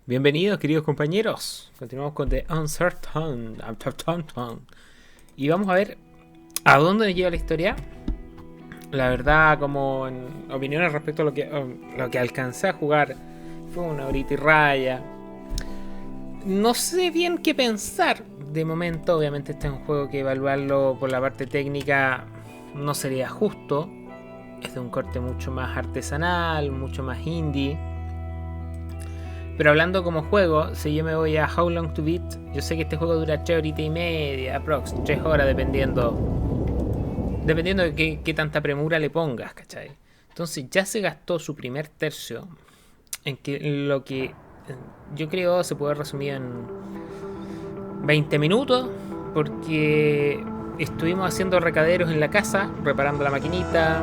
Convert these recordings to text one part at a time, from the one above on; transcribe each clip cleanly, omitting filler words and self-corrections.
Bienvenidos, queridos compañeros. Continuamos con The Uncertain. Y vamos a ver a dónde nos lleva la historia. La verdad, como en opiniones respecto a lo que alcancé a jugar, fue una horita y raya. No sé bien qué pensar. De momento, obviamente este es un juego que evaluarlo por la parte técnica no sería justo. Es de un corte mucho más artesanal, mucho más indie. Pero hablando como juego, si yo me voy a How Long to Beat, yo sé que este juego dura 3 horitas y media, aprox, 3 horas, dependiendo de qué tanta premura le pongas, ¿cachai? Entonces ya se gastó su primer tercio en que lo que yo creo se puede resumir en 20 minutos, porque estuvimos haciendo recaderos en la casa, reparando la maquinita,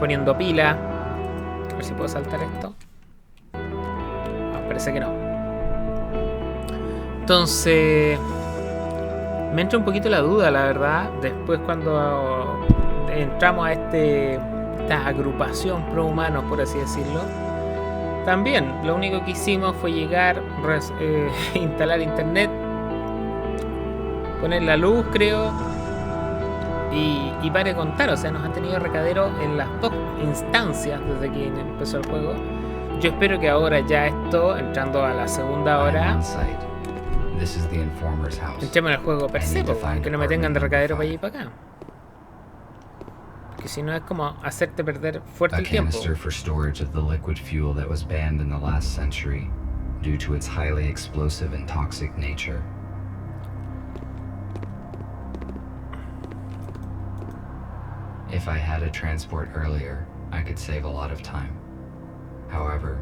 poniendo pila. A ver si puedo saltar esto. No, parece que no. Entonces me entra un poquito la duda, la verdad. Después cuando entramos a esta agrupación pro humanos, por así decirlo, también lo único que hicimos fue llegar, instalar internet, poner la luz, creo, y para de contar. O sea, nos han tenido recadero en las dos instancias desde que empezó el juego. Yo espero que ahora ya esto, entrando a la segunda hora, entremos en el juego per se, que no me tengan de recadero para allá y para acá. Porque si no es como hacerte perder fuerte el tiempo. For storage of the liquid fuel that was banned in the last century due to its highly explosive and toxic nature. If I had a transport earlier, I could save a lot of time. However,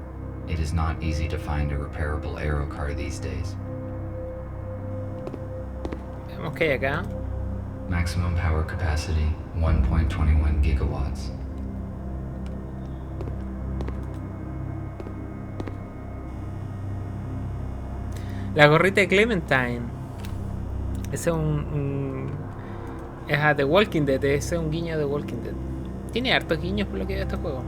it is not easy to find a repairable aerocar these days. Veamos que hay acá. Maximum power capacity, 1.21 gigawatts. La gorrita de Clementine. Ese es es a The Walking Dead. Ese es un guiño de The Walking Dead. Tiene hartos guiños por lo que veo este juego.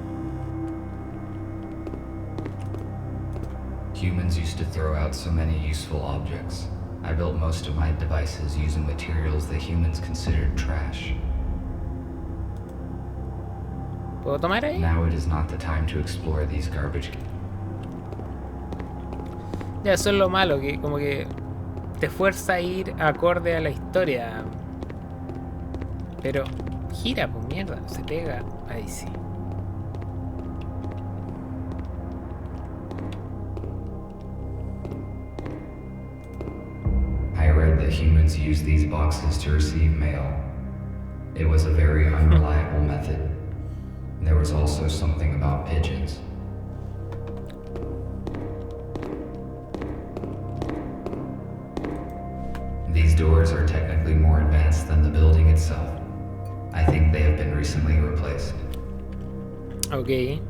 Humans used to throw out so many useful objects. I built most of my devices using materials that humans considered trash. ¿Puedo tomar ahí? Now it is not the time to explore these garbage. Ya, eso es lo malo, que como que te fuerza a ir acorde a la historia. Pero gira, pues mierda, se pega. Ahí sí. I read that humans use these boxes to receive mail. It was a very unreliable method. There was also something about pigeons. These doors are technically more advanced than the building itself. I think they have been recently replaced. Ok.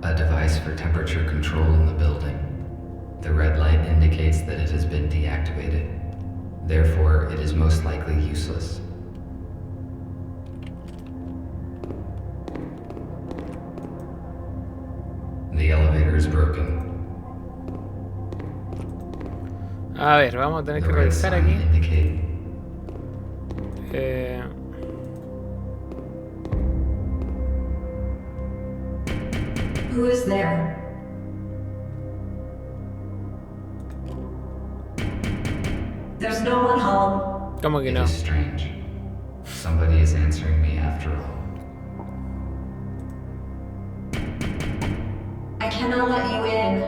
A device for temperature control in the building. The red light indicates that it has been deactivated. Therefore, it is most likely useless. The elevator is broken. A ver, vamos a tener que revisar aquí. Who is there? There's no one home. ¿Cómo que It no? is strange. Somebody is answering me after all. I cannot let you in.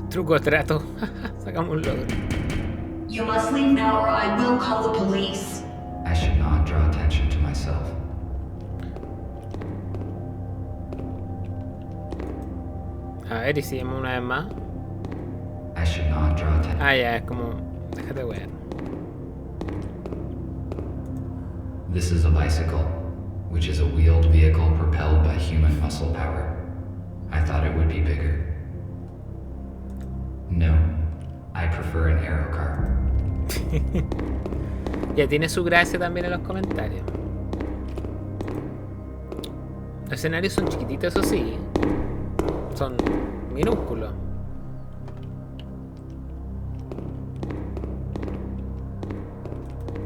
Truco trato. Sacamos un logro. You must leave now or I will call the police. I should not draw attention to myself. A ver, y si llamo una vez más. I should not draw attention. Ah, ya, es como. Déjate wear. This is a bicycle, which is a wheeled vehicle propelled by human muscle power. I thought it would be bigger. No, I prefer an aerocar. Ya tiene su gracia también en los comentarios. Los escenarios son chiquititos, eso sí. Son minúsculos.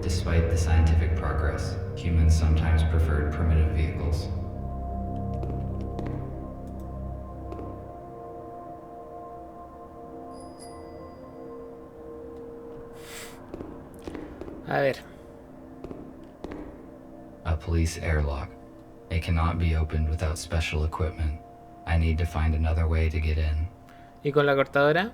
Despite the scientific progress, humans sometimes preferred primitive vehicles. A ver. A police airlock. It cannot be opened without special equipment. I need to find another way to get in. ¿Y con la cortadora?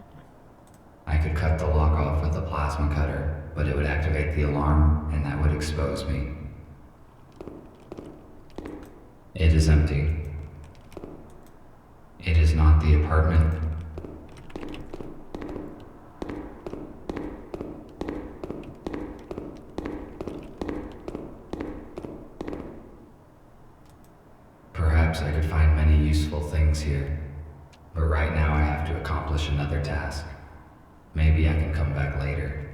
I could cut the lock off with a plasma cutter, but it would activate the alarm, and that would expose me. It is empty. It is not the apartment. Perhaps I could find many useful things here, but right now I have to accomplish another task. Maybe I can come back later.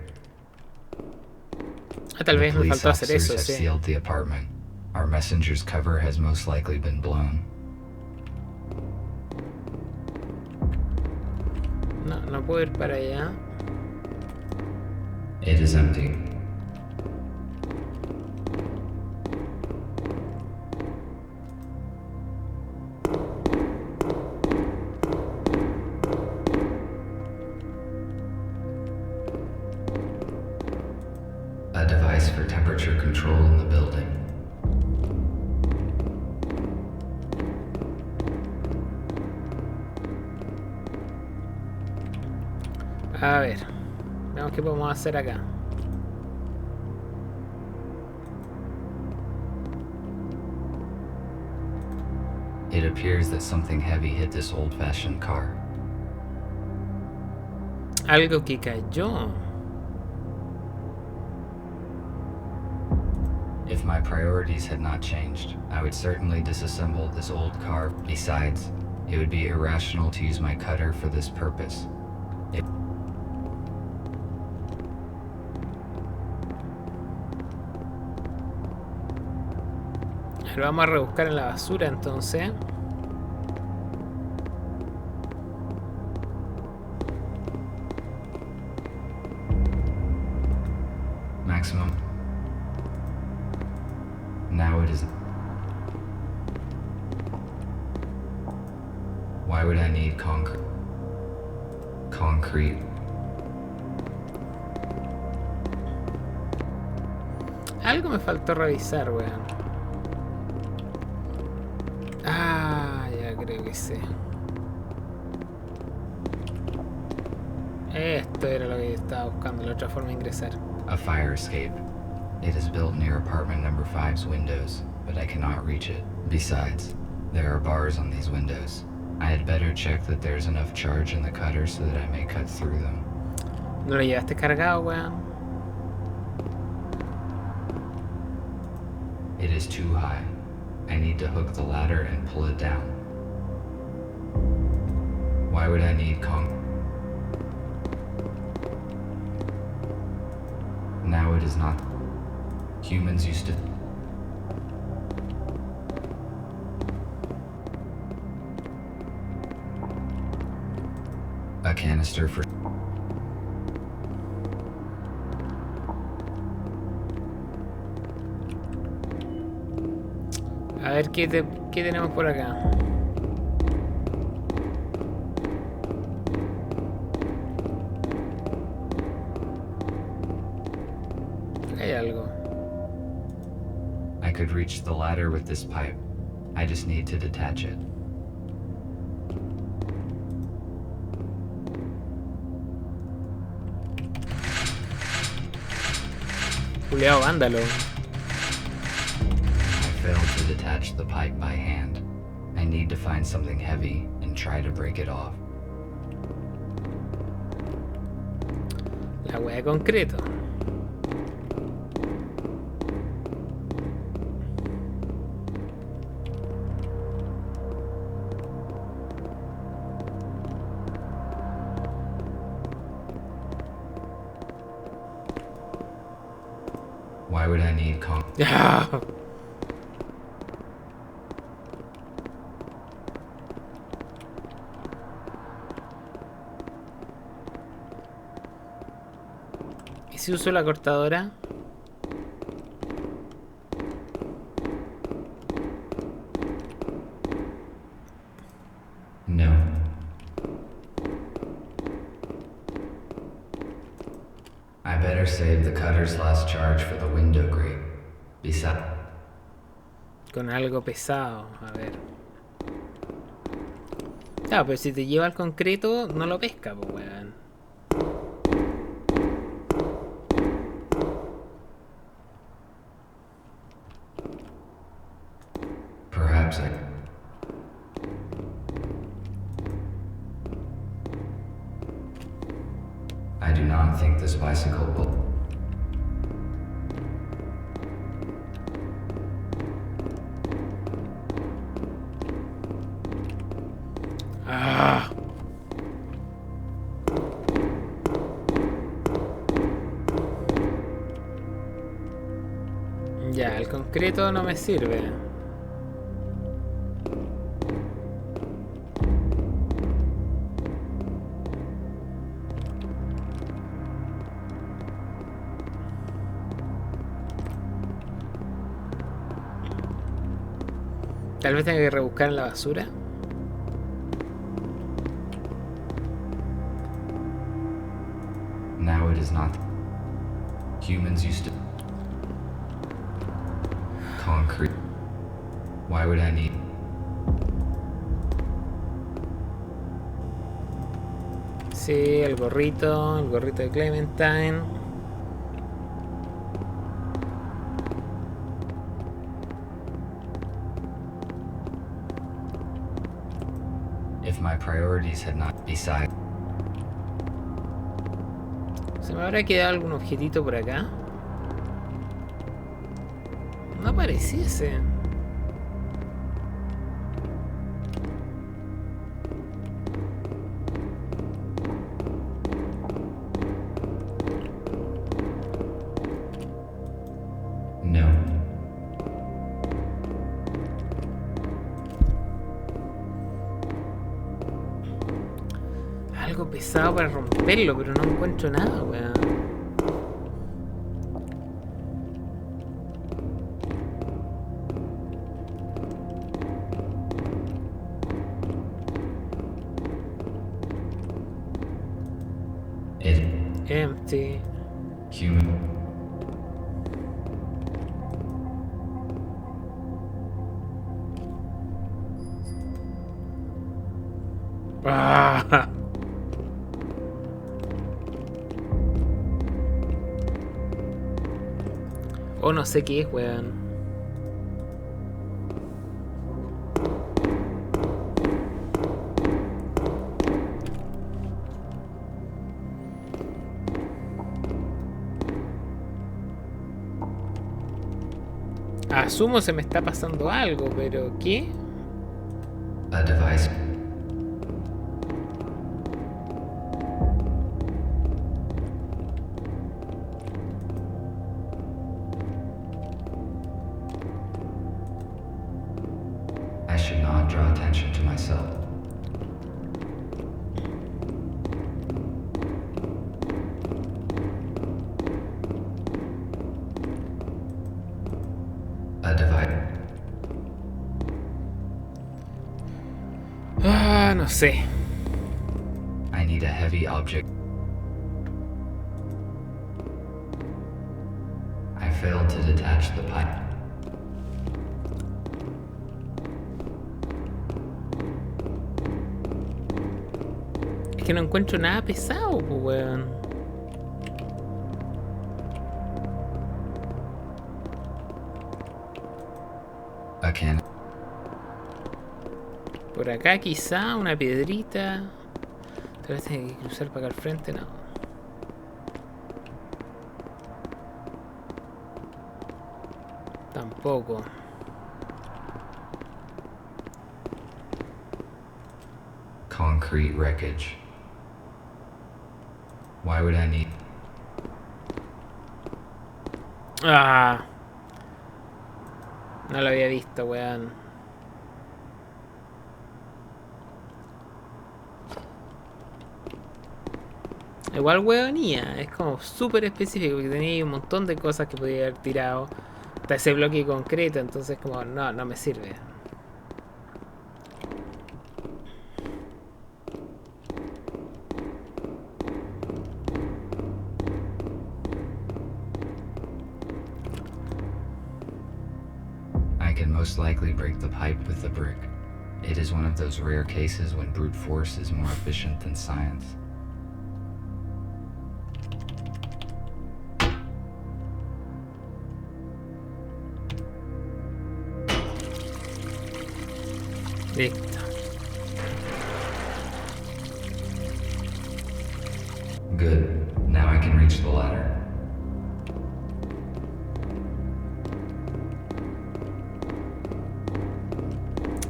Tal vez me The faltó police hacer eso, officers have sí. sealed the apartment. Our messenger's cover has most likely been blown. No, no puedo ir para allá. It is empty. A device for temperature control in the building. A ver. Veamos qué podemos hacer acá. It appears that something heavy hit this old-fashioned car. Algo que cayó. If my priorities had not changed, I would certainly disassemble this old car. Besides, it would be irrational to use my cutter for this purpose. Lo vamos a rebuscar en la basura entonces. Maximum. Now it is. Why would I need concrete? Algo me faltó revisar, weón. Ah, ya creo que sé. Esto era lo que estaba buscando, la otra forma de ingresar. A fire escape. It is built near apartment number 5's windows, but I cannot reach it. Besides, there are bars on these windows. I had better check that there's enough charge in the cutter so that I may cut through them. ¿No lo llevaste cargado, weón? It is too high. I need to hook the ladder and pull it down. Why would I need Now it is not. Humans used to. A canister for. A ver qué tenemos por acá. Acá hay algo. I could reach the ladder with this pipe. I just need to detach it. Juliado, vándalo. I failed to detach the pipe by hand. I need to find something heavy and try to break it off. La wea de concreto. Why would I need Ya. si uso la cortadora? No. I better save the cutter's last charge for the window grate. Besides, Con algo pesado, a ver. Claro, pero si te lleva al concreto, no lo pesca, pues weón. perhaps I do not think this bicycle will. Ah. Ya, el concreto no me sirve. Tal vez tenga que rebuscar en la basura. Now it is not. Humans used to. Concrete. Why would I need. Sí, el gorrito de Clementine. If my priorities had not. Besides. ¿Se me habrá quedado algún objetito por acá? No pareciese. No. Algo pesado para romperlo, pero no encuentro nada, weón. It. Empty. Human. Ah. O no sé qué es, weón. Asumo se me está pasando algo, pero ¿qué? A device. I should not draw attention to myself. A device. Ah, no sé. I need a heavy object. I failed to detach the pipe. Es que no encuentro nada pesado, pues, weón. A can. Por acá quizá una piedrita. Tal vez tenga que cruzar para acá al frente, no. Tampoco. Concrete wreckage. Why would I need. Ah. No lo había visto, weón. Igual hueonía, es como súper específico, porque tenía un montón de cosas que podía haber tirado. Hasta ese bloque concreto, entonces como, no, no me sirve. I can most likely break the pipe with the brick. It is one of those rare cases when brute force is more efficient than science. Listo. Good. Now I can reach the ladder.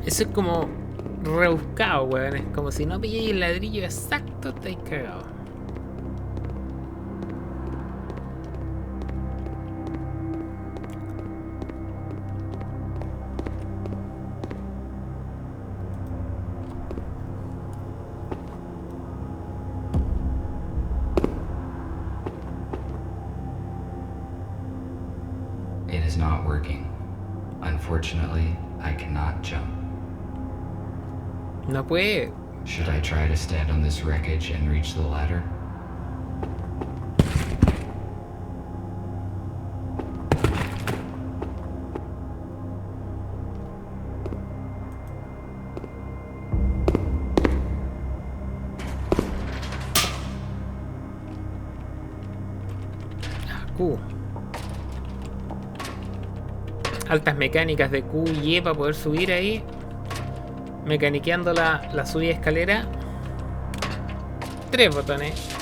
Eso es como rebuscado, weón. Es como si no pilléis el ladrillo exacto, estáis cagados. It is not working. Unfortunately, I cannot jump. No puede. Should I try to stand on this wreckage and reach the ladder? Q. Altas mecánicas de Q y E para poder subir ahí. Mecaniqueando la subida de escalera. 3 botones.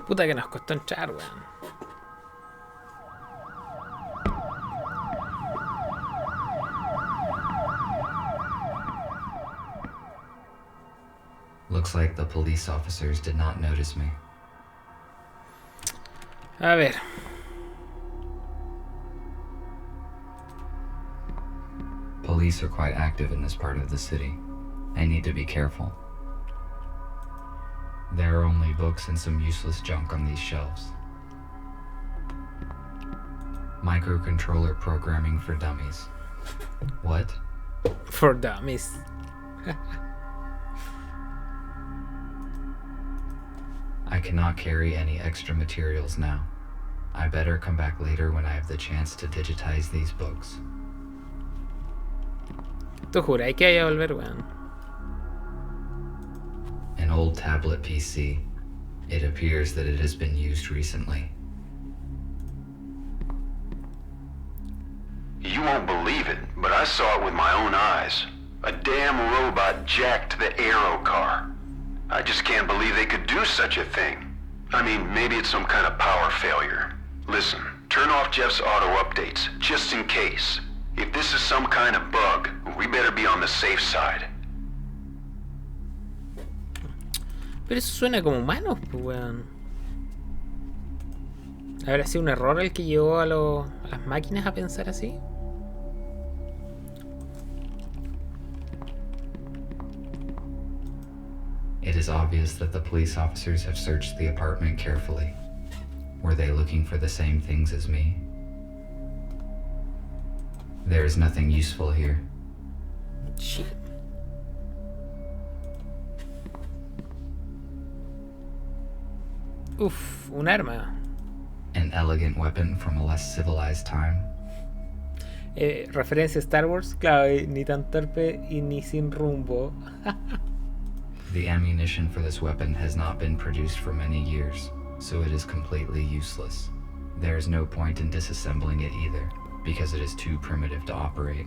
Puta que nos costó entrar, weón. Looks like the police officers did not notice me. A ver. Police are quite active in this part of the city. I need to be careful. There are only books and some useless junk on these shelves. Microcontroller programming for dummies. What? For dummies. I cannot carry any extra materials now. I better come back later when I have the chance to digitize these books. ¿Tú juras que vaya a volver, weón? An old tablet PC. It appears that it has been used recently. You won't believe it, but I saw it with my own eyes. A damn robot jacked the Aero car. I just can't believe they could do such a thing. I mean, maybe it's some kind of power failure. Listen, turn off Jeff's auto updates, just in case. If this is some kind of bug, we better be on the safe side. Pero eso suena como humanos, pues, weón. ¿Habrá sido un error el que llevó a las máquinas a pensar así? It is obvious that the police officers have searched the apartment carefully. Were they looking for the same things as me? There is nothing useful here. Shit. Uf, un arma. An elegant weapon from a less civilized time. Referencia a Star Wars, claro, ni tan torpe y ni sin rumbo. The ammunition for this weapon has not been produced for many years, so it is completely useless. There is no point in disassembling it either, because it is too primitive to operate.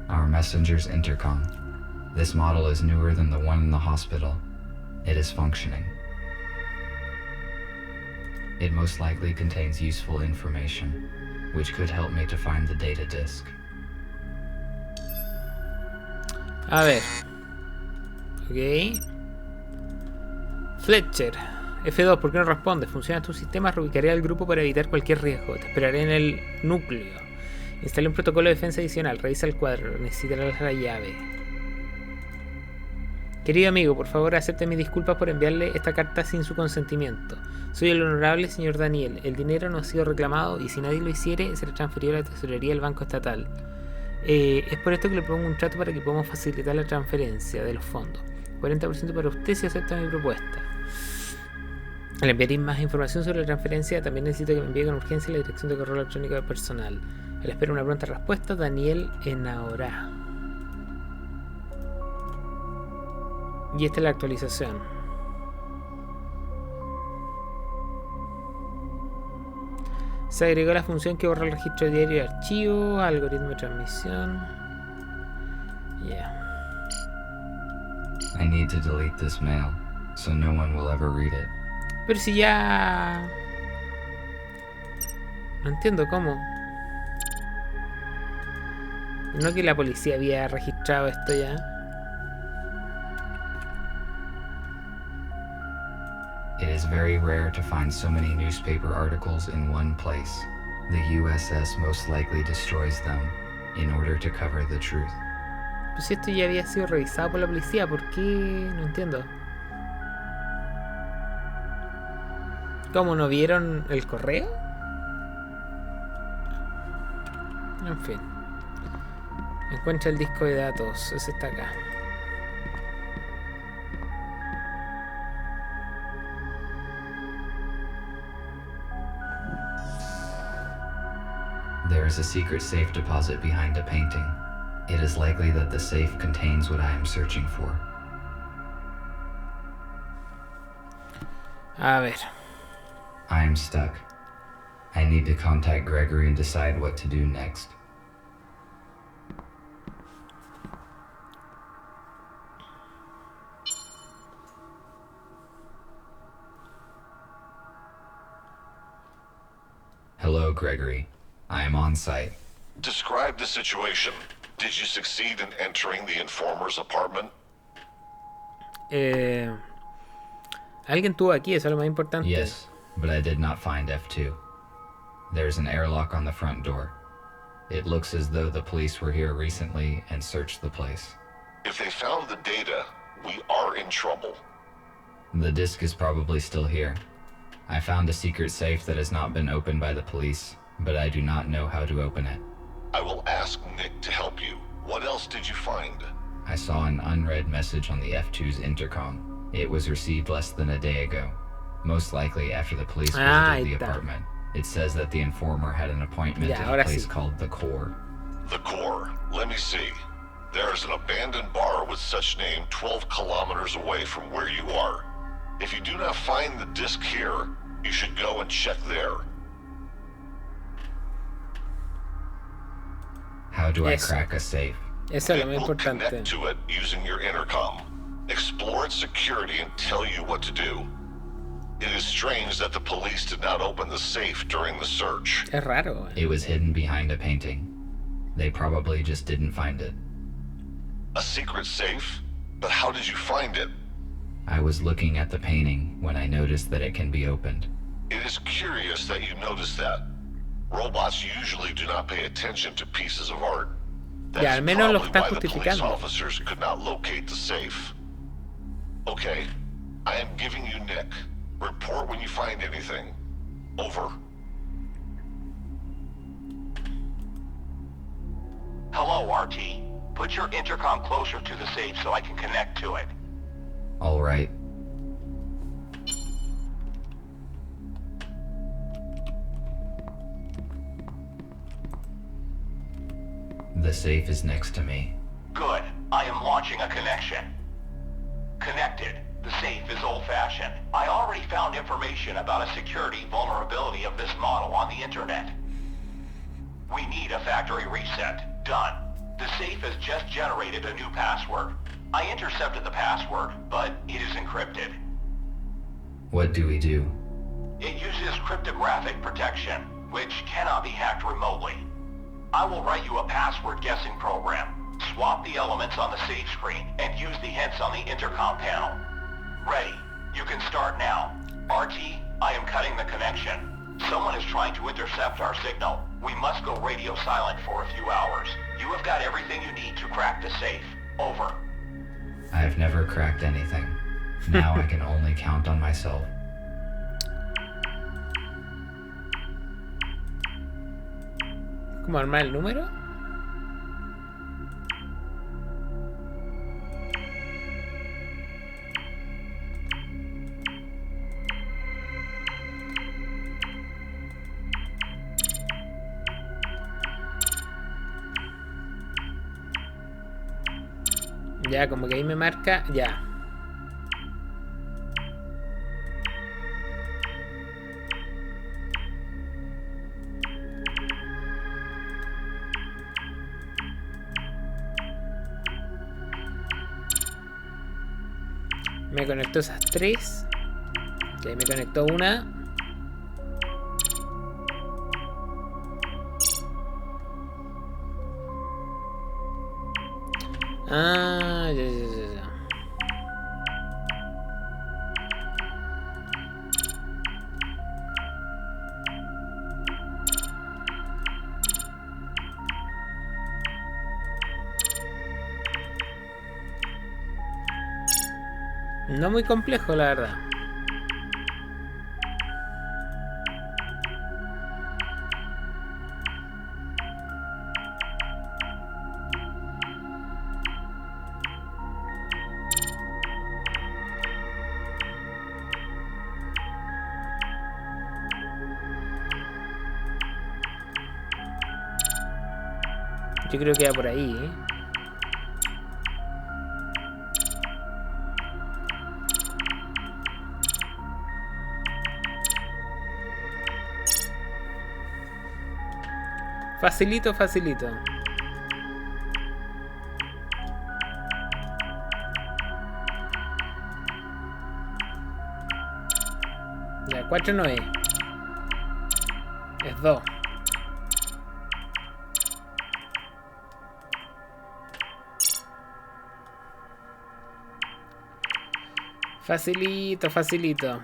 Our messenger's intercom. This model is newer than the one in the hospital. It is functioning. It most likely contains useful information, which could help me to find the data disk. A ver. Ok. Fletcher. F2, ¿por qué no responde? Funciona tu sistema, reubicaré al grupo para evitar cualquier riesgo. Te esperaré en el núcleo. Instalé un protocolo de defensa adicional. Revisa el cuadro. Necesitarás la llave. Querido amigo, por favor acepte mis disculpas por enviarle esta carta sin su consentimiento. Soy el honorable señor Daniel. El dinero no ha sido reclamado y si nadie lo hiciere, será transferido a la tesorería del Banco Estatal. Es por esto que le propongo un trato para que podamos facilitar la transferencia de los fondos. 40% para usted si acepta mi propuesta. Le enviaré más información sobre la transferencia. También necesito que me envíe con urgencia la dirección de correo electrónico del personal. Le espero una pronta respuesta. Daniel Enaora. Y esta es la actualización. Se agregó la función que borra el registro diario de archivos, algoritmo de transmisión. I need to delete this mail, so no one will ever read it. Pero si ya... No entiendo cómo. No que la policía había registrado esto ya. It is very rare to find so many newspaper articles in one place. The USS most likely destroys them in order to cover the truth. Pues si esto ya había sido revisado por la policía, ¿por qué? No entiendo. ¿Cómo no vieron el correo? En fin. Encuentra el disco de datos. Ese está acá. There is a secret safe deposit behind a painting. It is likely that the safe contains what I am searching for. A ver. I am stuck. I need to contact Gregory and decide what to do next. Hello, Gregory. I am on site. Describe the situation. Did you succeed in entering the informer's apartment? Alguien estuvo aquí, eso es lo más importante. Yes, but I did not find F2. There's an airlock on the front door. It looks as though the police were here recently and searched the place. If they found the data, we are in trouble. The disk is probably still here. I found a secret safe that has not been opened by the police, but I do not know how to open it. I will ask Nick to help you. What else did you find? I saw an unread message on the F2's intercom. It was received less than a day ago, most likely after the police visited the apartment. It says that the informer had an appointment at a place called The Core. The Core. Let me see. There is an abandoned bar with such name 12 kilometers away from where you are. If you do not find the disc here, you should go and check there. How do I crack a safe? Eso es lo más We'll importante. connect to it using your intercom. Explore its security and tell you what to do. It is strange that the police did not open the safe during the search. Es raro. It was hidden behind a painting. They probably just didn't find it. A secret safe? But how did you find it? I was looking at the painting when I noticed that it can be opened. It is curious that you noticed that. Robots usually do not pay attention to pieces of art. Ya, al That's menos lo probably está why the police justificando. officers could not locate the safe. Okay, I am giving you Nick. Report when you find anything. Over. Hello, RT. Put your intercom closer to the safe so I can connect to it. All right. The safe is next to me. Good. I am launching a connection. Connected. The safe is old-fashioned. I already found information about a security vulnerability of this model on the internet. We need a factory reset. Done. The safe has just generated a new password. I intercepted the password, but it is encrypted. What do we do? It uses cryptographic protection, which cannot be hacked remotely. I will write you a password guessing program. Swap the elements on the stage screen and use the hints on the intercom panel. Ready. You can start now. RT, I am cutting the connection. Someone is trying to intercept our signal. We must go radio silent for a few hours. You have got everything you need to crack the safe. Over. I have never cracked anything. Now I can only count on myself. ¿Cómo armar el número? Ya, como que ahí me marca, ya. Me conectó esas tres. Y ahí me conectó una. Ah, ya. No muy complejo, la verdad. Yo creo que va por ahí, ¿eh? Facilito, facilito. Ya, 4 no es. Es 2. Facilito, facilito.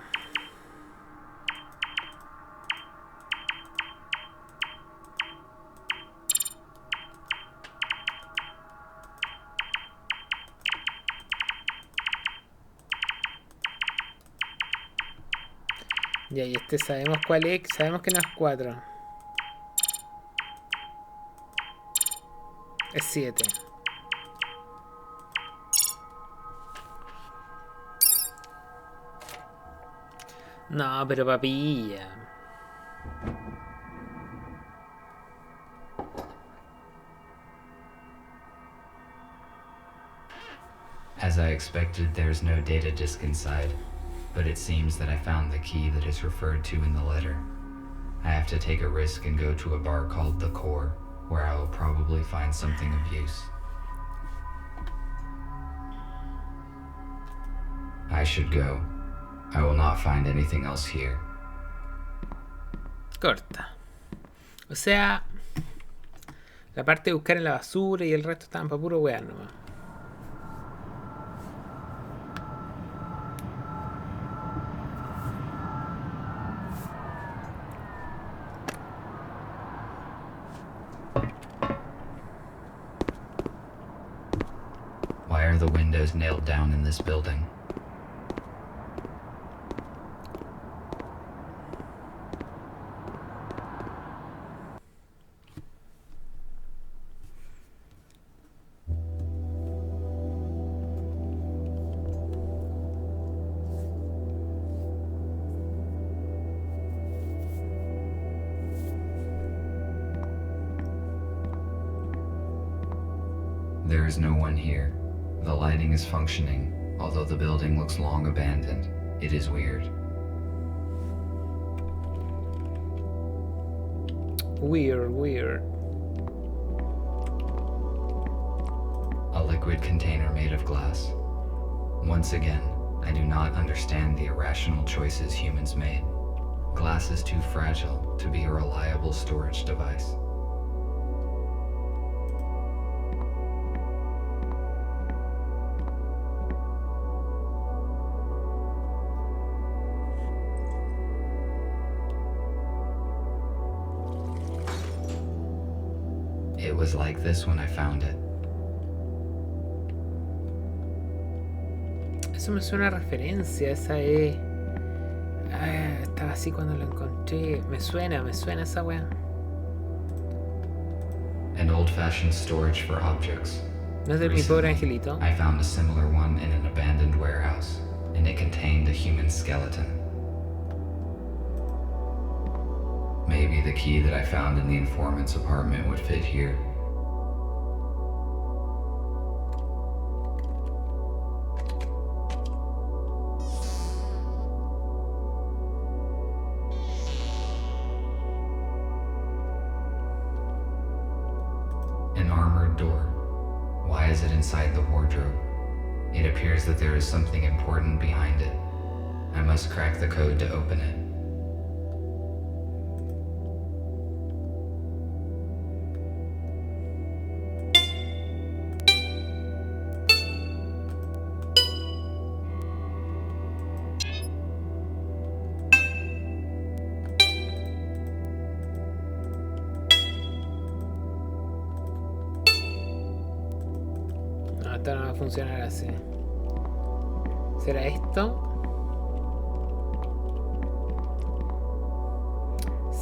Ya, y este sabemos cuál es. Sabemos que no es 4. Es 7. No, pero papilla. As I expected, there's no data disk inside, but it seems that I found the key that is referred to in the letter. I have to take a risk and go to a bar called The Core, where I will probably find something of use. I should go. I will not find anything else here. Corta. O sea, la parte de buscar en la basura y el resto estaban para puro wear nomás. Why are the windows nailed down in this building? There is no one here. The lighting is functioning, although the building looks long abandoned. It is weird. Weird. A liquid container made of glass. Once again, I do not understand the irrational choices humans made. Glass is too fragile to be a reliable storage device. It was like this when I found it. Eso me suena a referencia, esa es... Ah, estaba así cuando lo encontré. Me suena esa wea. An old-fashioned storage for objects. ¿No es de mi pobre angelito? I found a similar one in an abandoned warehouse, and it contained a human skeleton. Maybe the key that I found in the informant's apartment would fit here. An armored door. Why is it inside the wardrobe? It appears that there is something important behind it. I must crack the code to open it. No, esto no va a funcionar así. ¿Será esto?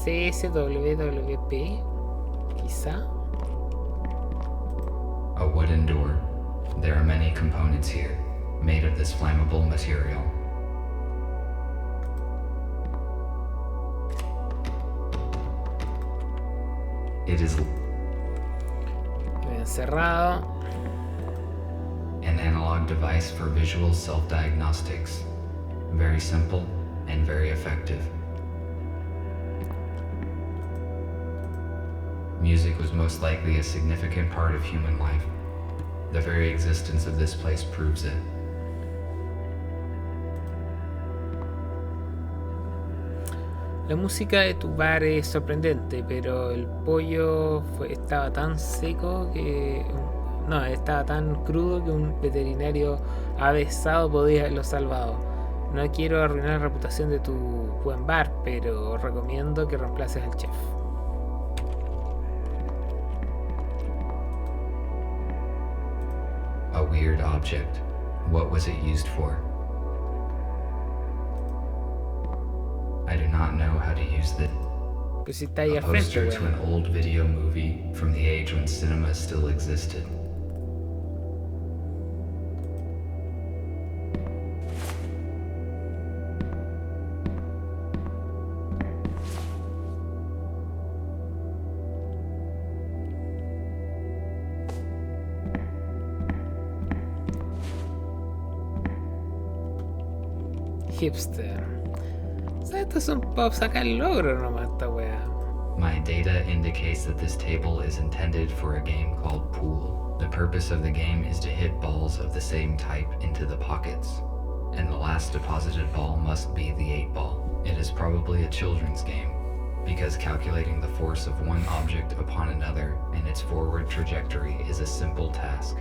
CSWWP, quizá. A wooden door. There are many components here, made of this flammable material. It is Bien cerrado. an analog device for visual self-diagnostics. Very simple and very effective. Music was most likely a significant part of human life. The very existence of this place proves it. La música de tu bar es sorprendente, pero el pollo estaba tan seco que... No, estaba tan crudo que un veterinario avesado podía haberlo salvado. No quiero arruinar la reputación de tu buen bar, pero recomiendo que reemplaces al chef. A weird object. What was it used for? I do not know how to use this. Pues si está ahí A al frente, poster to an weón. old video movie from the age when cinema still existed. Hipster. O sea, estos son para sacar logro nomás, esta weá. My data indicates that this table is intended for a game called Pool. The purpose of the game is to hit balls of the same type into the pockets, and the last deposited ball must be the 8-ball. It is probably a children's game, because calculating the force of one object upon another and its forward trajectory is a simple task.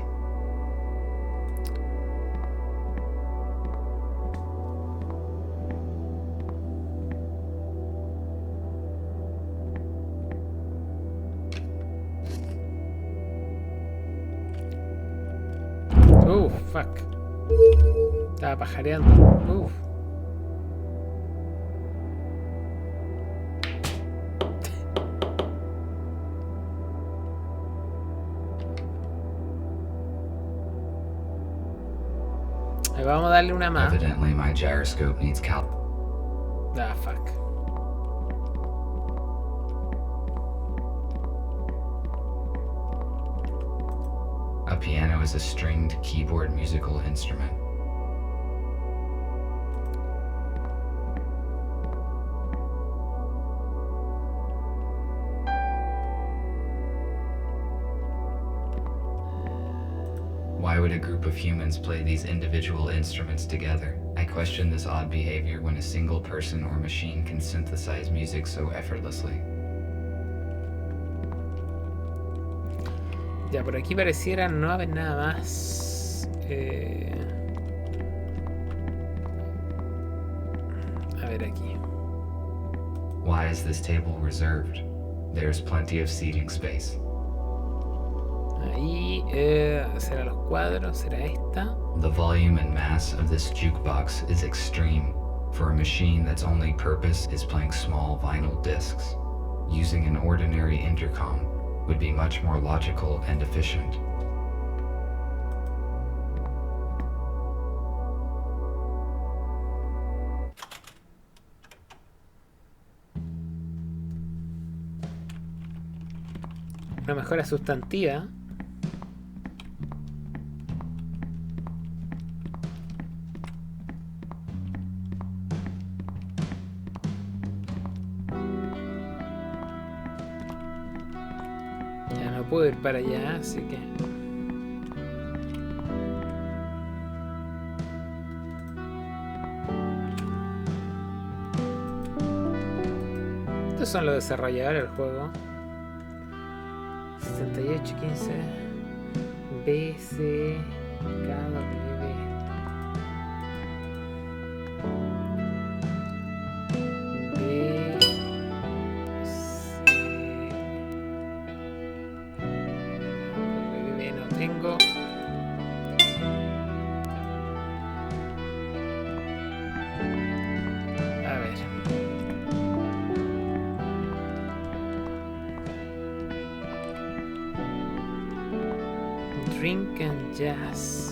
Fuck. Estaba pajareando. Ahí vamos a darle una más. Evidently, my gyroscope needs Ah, fuck. A piano is a stringed keyboard musical instrument. Why would a group of humans play these individual instruments together? I question this odd behavior when a single person or machine can synthesize music so effortlessly. Ya, por aquí pareciera no haber nada más. A ver aquí. Why is this table reserved? There's plenty of seating space. Ahí, ¿será los cuadros? ¿Será esta? The volume and mass of this jukebox is extreme for a machine that's only purpose is playing small vinyl discs. Using an ordinary intercom would be much more logical and efficient. Una mejora sustantiva. Ya no puedo ir para allá, así que... Estos son los desarrolladores del juego. 7815 BC KWB. BC no tengo. A ver. Drink and Jazz.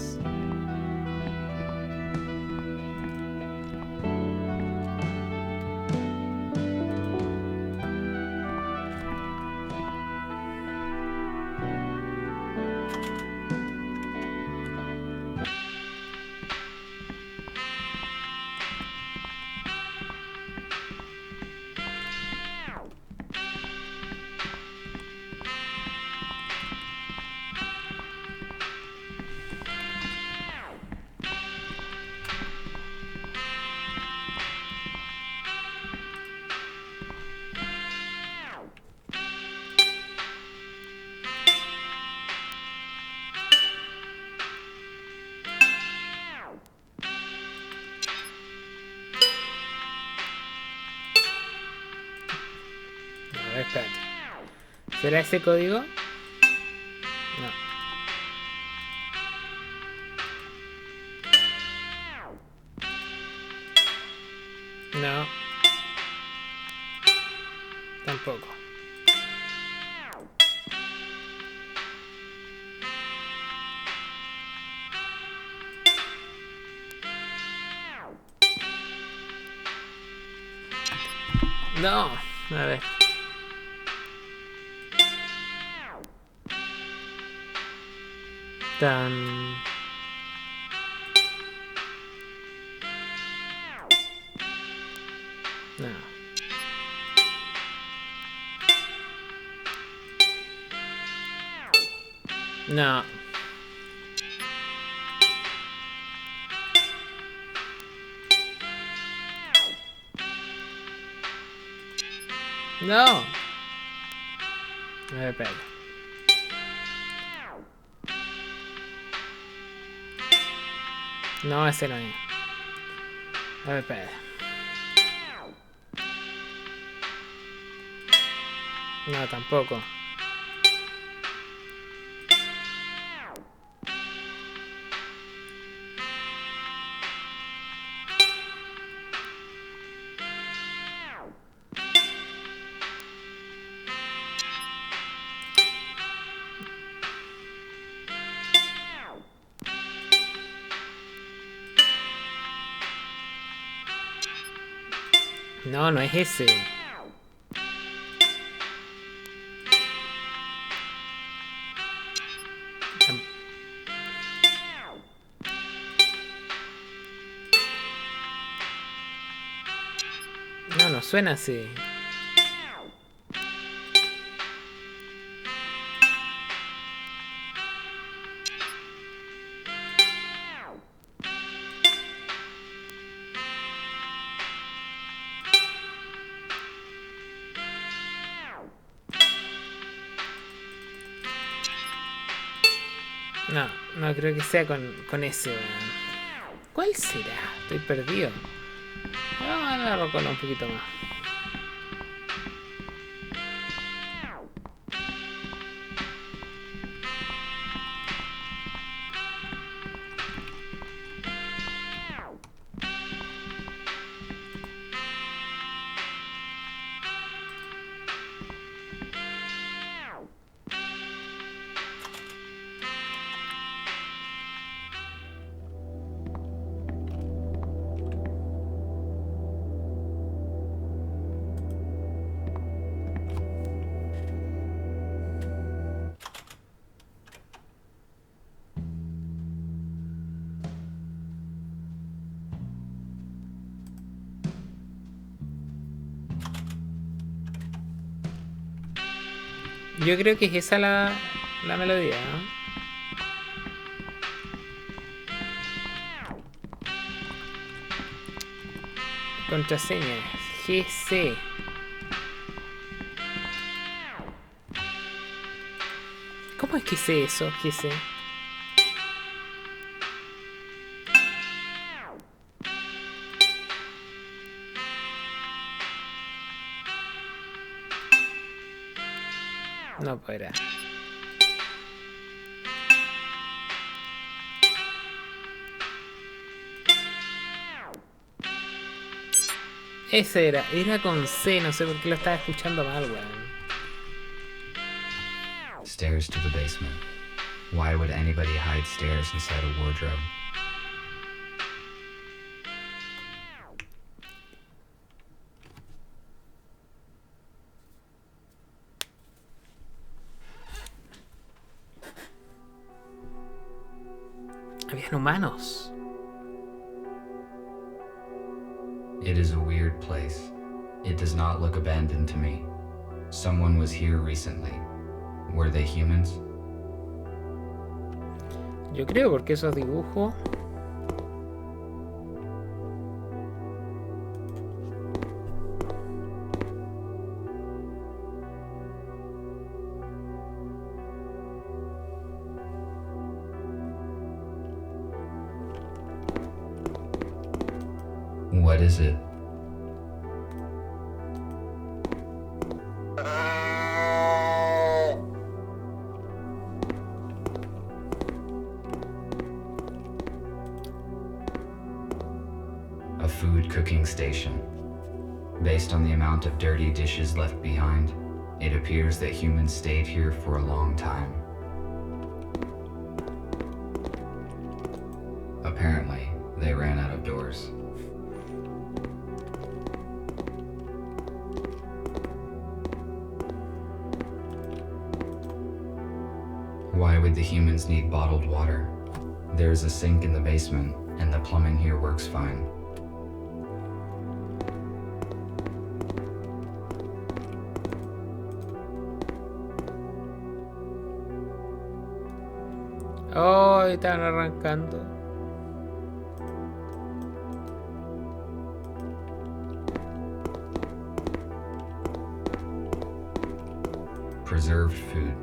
A ver, espérate. ¿Será ese código? No. No. Tampoco. No. A ver. Tan... No. No. No. A ver, espérate. No, ese no es. A ver, espérate. No, tampoco. No, no es ese. No, no suena así. No, no creo que sea con ese, weón. ¿Cuál será? Estoy perdido. Vamos a la rocola un poquito más. Yo creo que es esa la melodía, ¿no? Contraseña. GC. ¿Cómo es que sé eso? GC. No podrá. Ese era con C, no sé por qué lo estaba escuchando mal, weón. Stairs to the basement. Why would anybody hide stairs inside a wardrobe? Habían humanos. It is a weird place. It does not look abandoned to me. Someone was here recently. Were they humans? Yo creo porque esos dibujos. What is it? A food cooking station. Based on the amount of dirty dishes left behind, it appears that humans stayed here for a long time. Apparently, they ran out of doors. Why would the humans need bottled water? There's a sink in the basement, and the plumbing here works fine. Oh, están arrancando. Preserved food.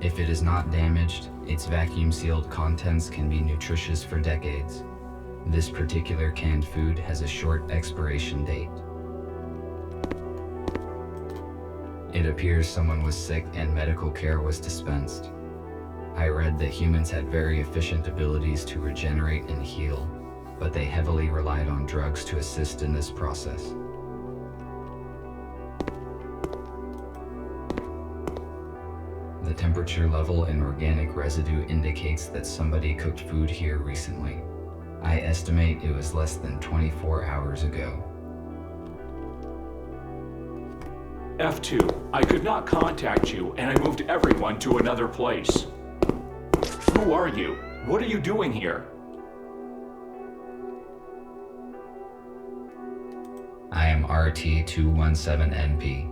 If it is not damaged, its vacuum-sealed contents can be nutritious for decades. This particular canned food has a short expiration date. It appears someone was sick and medical care was dispensed. I read that humans had very efficient abilities to regenerate and heal, but they heavily relied on drugs to assist in this process. The temperature level in organic residue indicates that somebody cooked food here recently. I estimate it was less than 24 hours ago. F2, I could not contact you, and I moved everyone to another place. Who are you? What are you doing here? I am RT-217NP.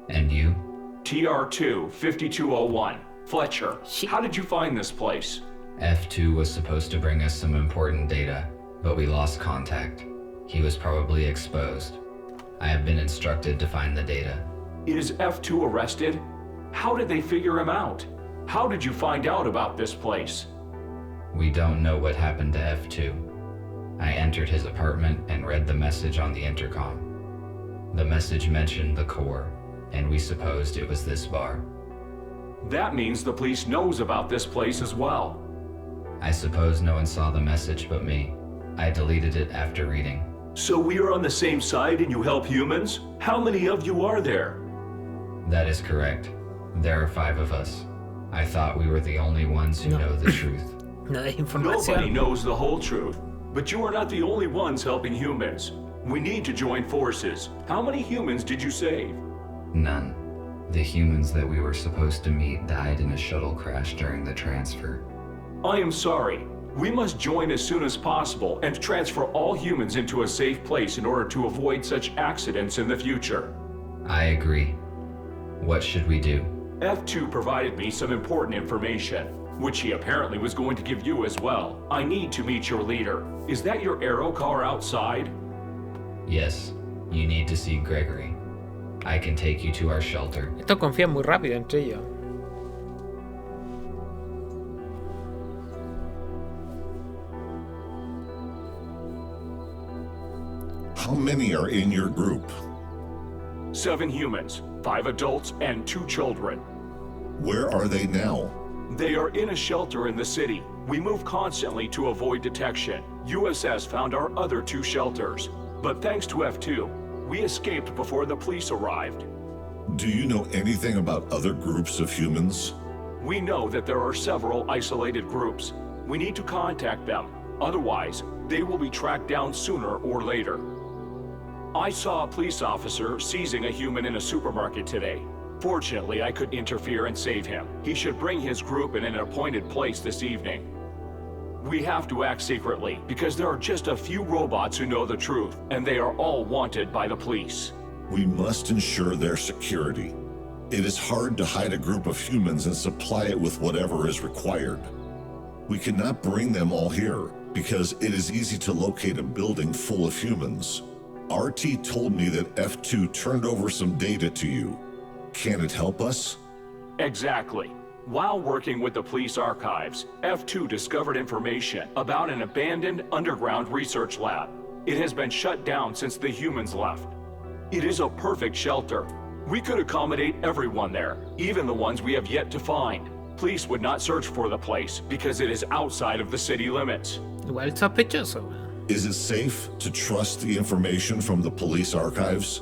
And you? TR2 5201. Fletcher, how did you find this place? F2 was supposed to bring us some important data, but we lost contact. He was probably exposed. I have been instructed to find the data. Is F2 arrested? How did they figure him out? How did you find out about this place? We don't know what happened to F2. I entered his apartment and read the message on the intercom. The message mentioned the core, and we supposed it was this bar. That means the police knows about this place as well. I suppose no one saw the message but me. I deleted it after reading. So we are on the same side and you help humans? How many of you are there? That is correct. There are 5 of us. I thought we were the only ones who know the truth. No hay Nobody información. knows the whole truth. But you are not the only ones helping humans. We need to join forces. How many humans did you save? None. The humans that we were supposed to meet died in a shuttle crash during the transfer. I am sorry. We must join as soon as possible and transfer all humans into a safe place in order to avoid such accidents in the future. I agree. What should we do? F2 provided me some important information, which he apparently was going to give you as well. I need to meet your leader. Is that your aero car outside? Yes, you need to see Gregory. I can take you to our shelter. Estos confían muy rápido entre ellos. How many are in your group? 7 humans, 5 adults, and 2 children. Where are they now? They are in a shelter in the city. We move constantly to avoid detection. USS found our other 2 shelters. But thanks to F2, we escaped before the police arrived. Do you know anything about other groups of humans? We know that there are several isolated groups. We need to contact them. Otherwise, they will be tracked down sooner or later. I saw a police officer seizing a human in a supermarket today. Fortunately, I could interfere and save him. He should bring his group in an appointed place this evening. We have to act secretly, because there are just a few robots who know the truth, and they are all wanted by the police. We must ensure their security. It is hard to hide a group of humans and supply it with whatever is required. We cannot bring them all here, because it is easy to locate a building full of humans. RT told me that F2 turned over some data to you. Can it help us? Exactly. While working with the police archives, F2 discovered information about an abandoned underground research lab. It has been shut down since the humans left. It is a perfect shelter. We could accommodate everyone there, even the ones we have yet to find. Police would not search for the place because it is outside of the city limits. Igual sospechoso, weón. Is it safe to trust the information from the police archives?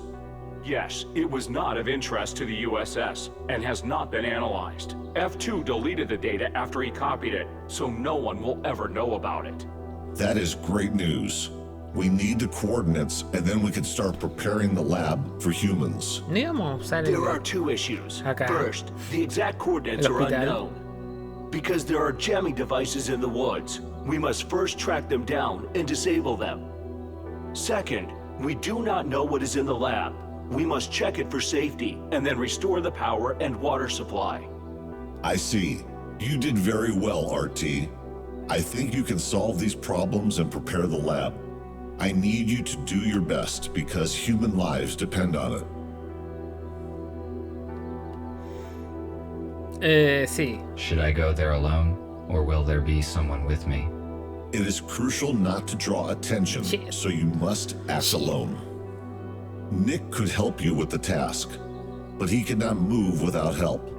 Yes, it was not of interest to the USS and has not been analyzed. F2 deleted the data after he copied it, so no one will ever know about it. That is great news. We need the coordinates, and then we can start preparing the lab for humans. No íbamos a usar There are el... 2 issues. Okay. First, the exact coordinates El are hospital. unknown. Because there are jamming devices in the woods, we must first track them down and disable them. Second, we do not know what is in the lab. We must check it for safety and then restore the power and water supply. I see. You did very well, RT. I think you can solve these problems and prepare the lab. I need you to do your best because human lives depend on it. Sí. Should I go there alone, or will there be someone with me? It is crucial not to draw attention, Shit. so you must act alone. Nick could help you with the task, but he cannot move without help.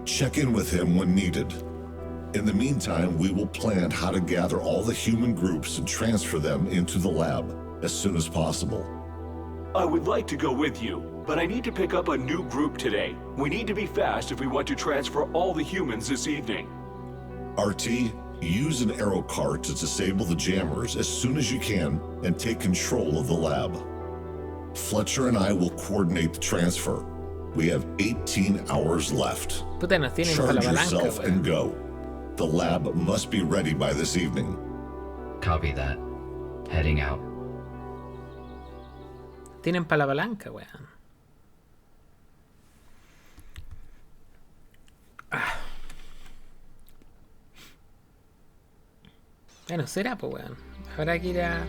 Check in with him when needed. In the meantime, we will plan how to gather all the human groups and transfer them into the lab as soon as possible. I would like to go with you, but I need to pick up a new group today. We need to be fast if we want to transfer all the humans this evening. RT, use an aero car to disable the jammers as soon as you can and take control of the lab. Fletcher and I will coordinate the transfer. We have 18 hours left. Puta, nos tienen para la Charge palanca, yourself and weón. go. The lab must be ready by this evening. Copy that. Heading out. Tienen para la palanca, weón. Bueno, será, pues, weón. Habrá que ir a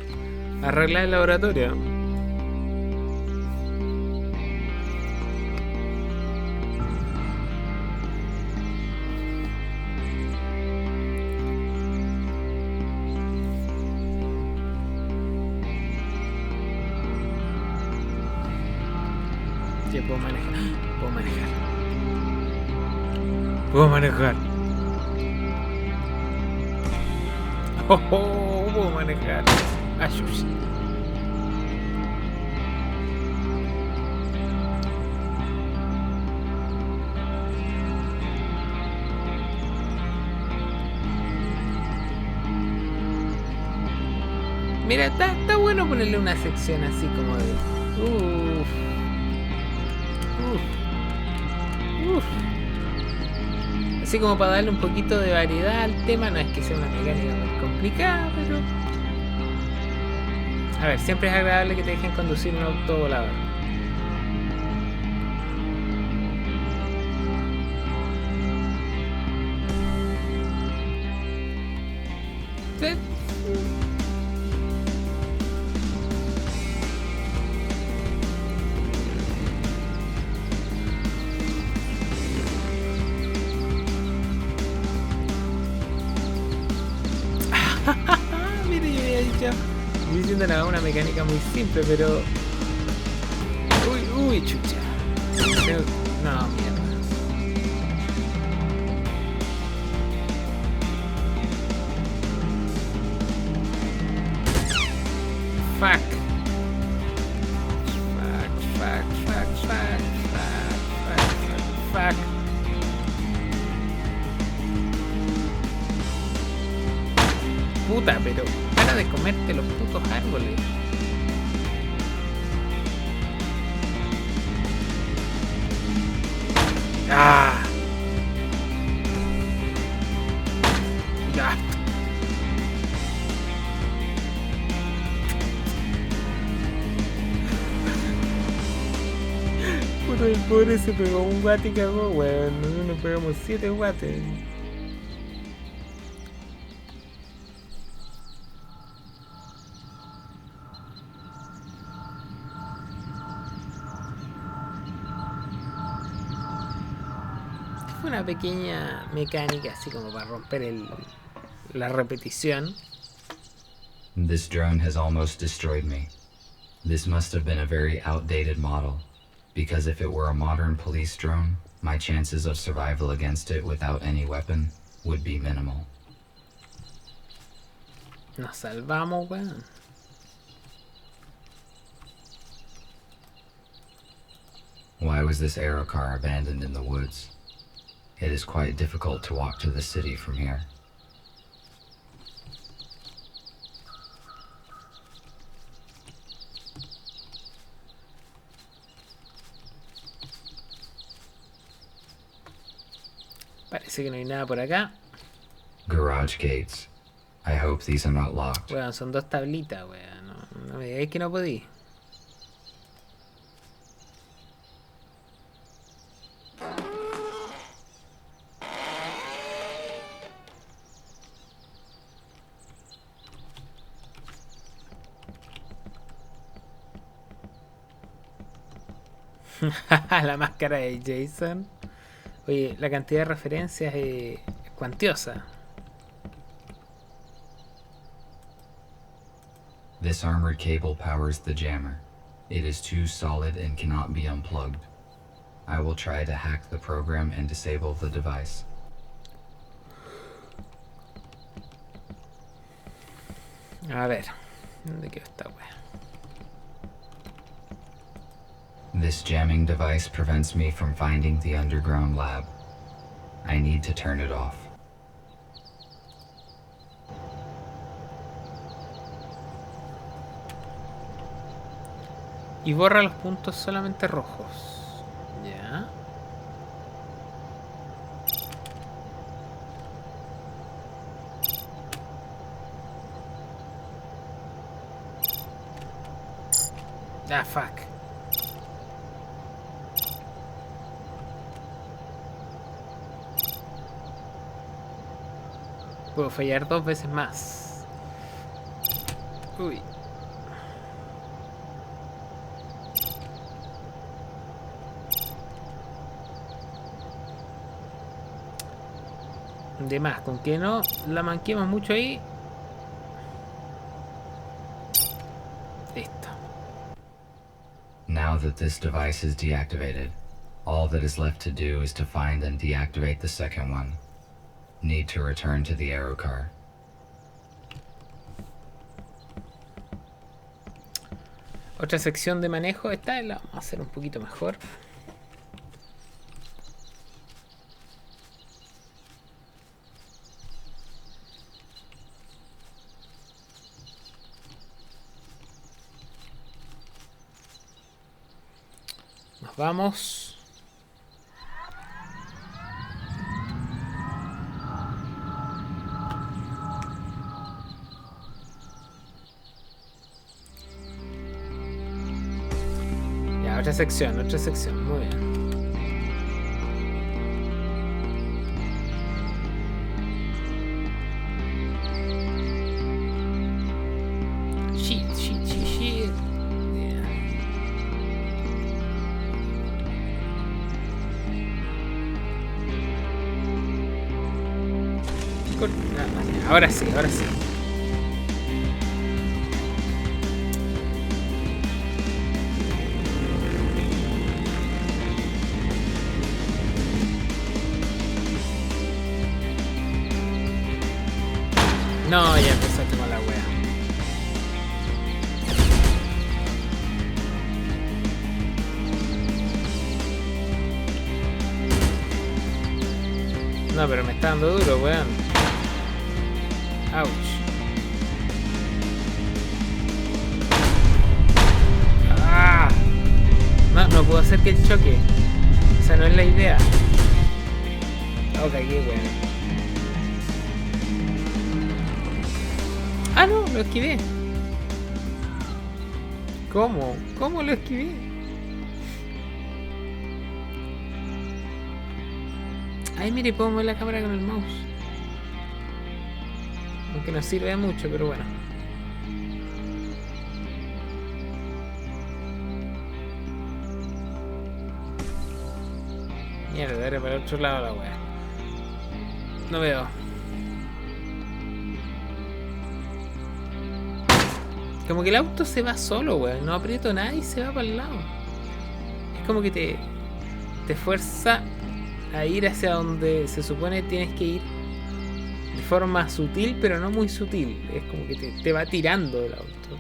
arreglar el laboratorio. puedo manejar. Puedo manejar. Puedo manejar. Puedo manejar. Ayush. Mira, está bueno ponerle una sección así como de... Así como para darle un poquito de variedad al tema. No es que sea una mecánica muy complicada, pero... A ver, siempre es agradable que te dejen conducir un auto volador. Sí. Mire, yo había dicho... Estoy diciendo nada, una mecánica muy simple, pero... Uy, chucha. No, mierda. Fuck. Fuck. Puta, pero para de comerte los putos árboles. Ah. Ya. Puta, el pobre se pegó un guate y cagó, weón. Nosotros nos pegamos 7 guates. Fue una pequeña mecánica así como para romper la repetición. This drone has almost destroyed me. This must have been a very outdated model, because if it were a modern police drone, my chances of survival against it without any weapon would be minimal. Nos salvamos, weón. Why was this aerocar abandoned in the woods? It is quite difficult to walk to the city from here. Parece que no hay nada por acá. Garage gates. I hope these are not locked. Weón, son 2 tablitas, weón. No me digáis que no podí. La máscara de Jason. Oye, la cantidad de referencias es cuantiosa. This armored cable powers the jammer. It is too solid and cannot be unplugged. I will try to hack the program and disable the device. A ver, ¿dónde quedó esta wea? This jamming device prevents me from finding the underground lab. I need to turn it off. Y borra los puntos solamente rojos. Ya. Ah, fuck. Puedo fallar 2 veces más. Uy. De más, con que no la manquemos mucho ahí. Now Listo. Now that this device is deactivated, all that is left to do is to find and deactivate the second one. Need to return to the aero car. Otra sección de manejo. Esta la vamos a hacer un poquito mejor. Nos vamos. Ya, otra sección, muy bien. Shit. Ahora sí. No, ya empezaste con la wea. No, pero me está dando duro, weón. Ouch. Ah. No puedo hacer que el choque. Esa no es la idea. Ok, qué weón. Ah, no, lo esquivé. ¿Cómo? ¿Cómo lo esquivé? Ay, mire, puedo mover la cámara con el mouse. Aunque no sirve de mucho, pero bueno. Mierda, era para el otro lado la wea. No veo. Como que el auto se va solo, weón. No aprieto nada y se va para el lado. Es como que te fuerza a ir hacia donde se supone que tienes que ir. De forma sutil, pero no muy sutil. Es como que te va tirando el auto.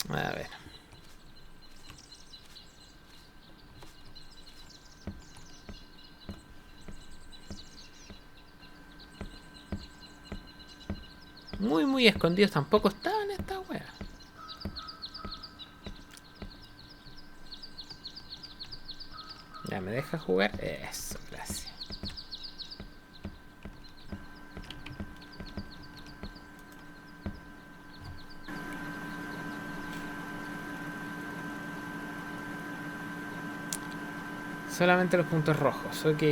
A ver. Muy escondidos tampoco estaban esta wea. Ya, ¿me deja jugar? Eso, gracias. Solamente los puntos rojos, ok.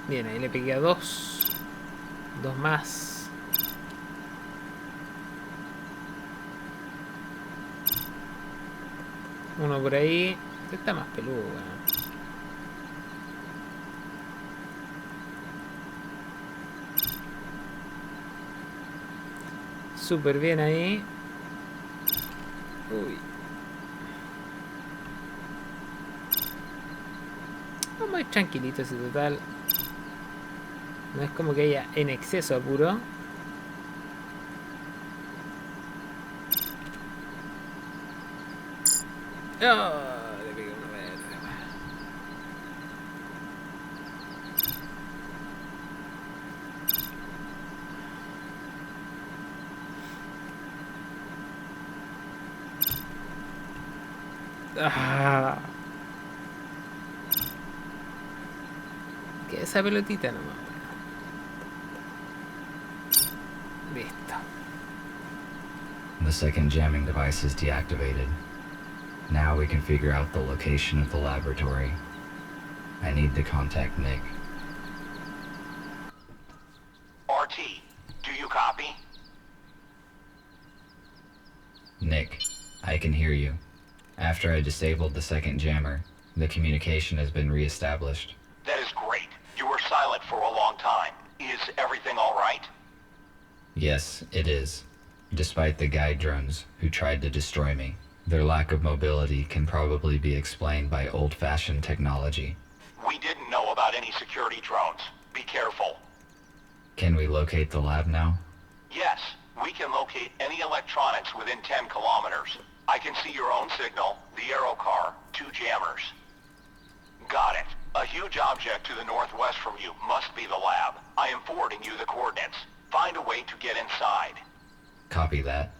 Bien, ahí le pegué a dos. Dos más. Uno por ahí. Este está más peludo, weón. Súper bien ahí. Uy. Vamos a ir tranquilitos y total. No es como que haya en exceso apuro. Oh, le pegué una vez. Ah. Que esa pelotita nomás. Listo. The second jamming device is deactivated. Now we can figure out the location of the laboratory. I need to contact Nick. Nick, I can hear you. After I disabled the second jammer, the communication has been re-established. That is great. You were silent for a long time. Is everything all right? Yes, it is. Despite the guide drones who tried to destroy me, their lack of mobility can probably be explained by old-fashioned technology. We didn't know about any security drones. Be careful. Can we locate the lab now? Yes, we can locate any electronics within 10 kilometers. I can see your own signal, the aero car, 2 jammers. Got it. A huge object to the northwest from you must be the lab. I am forwarding you the coordinates. Find a way to get inside. Copy that.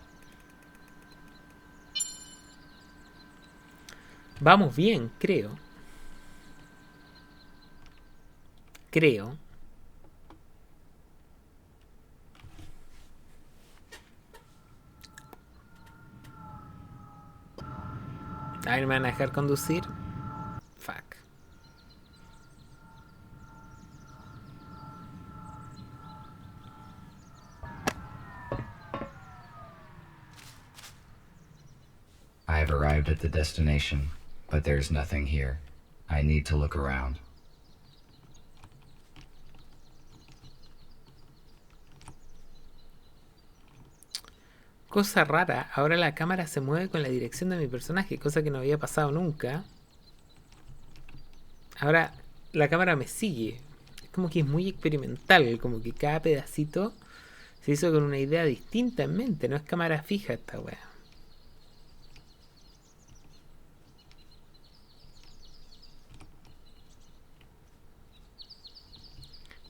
Vamos bien, creo. Creo. A ver, ¿me van a dejar conducir? Fuck. I have arrived at the destination, but there's nothing here. I need to look around. Cosa rara, ahora la cámara se mueve con la dirección de mi personaje, cosa que no había pasado nunca. Ahora la cámara me sigue. Es como que es muy experimental, como que cada pedacito se hizo con una idea distinta en mente, no es cámara fija esta wea.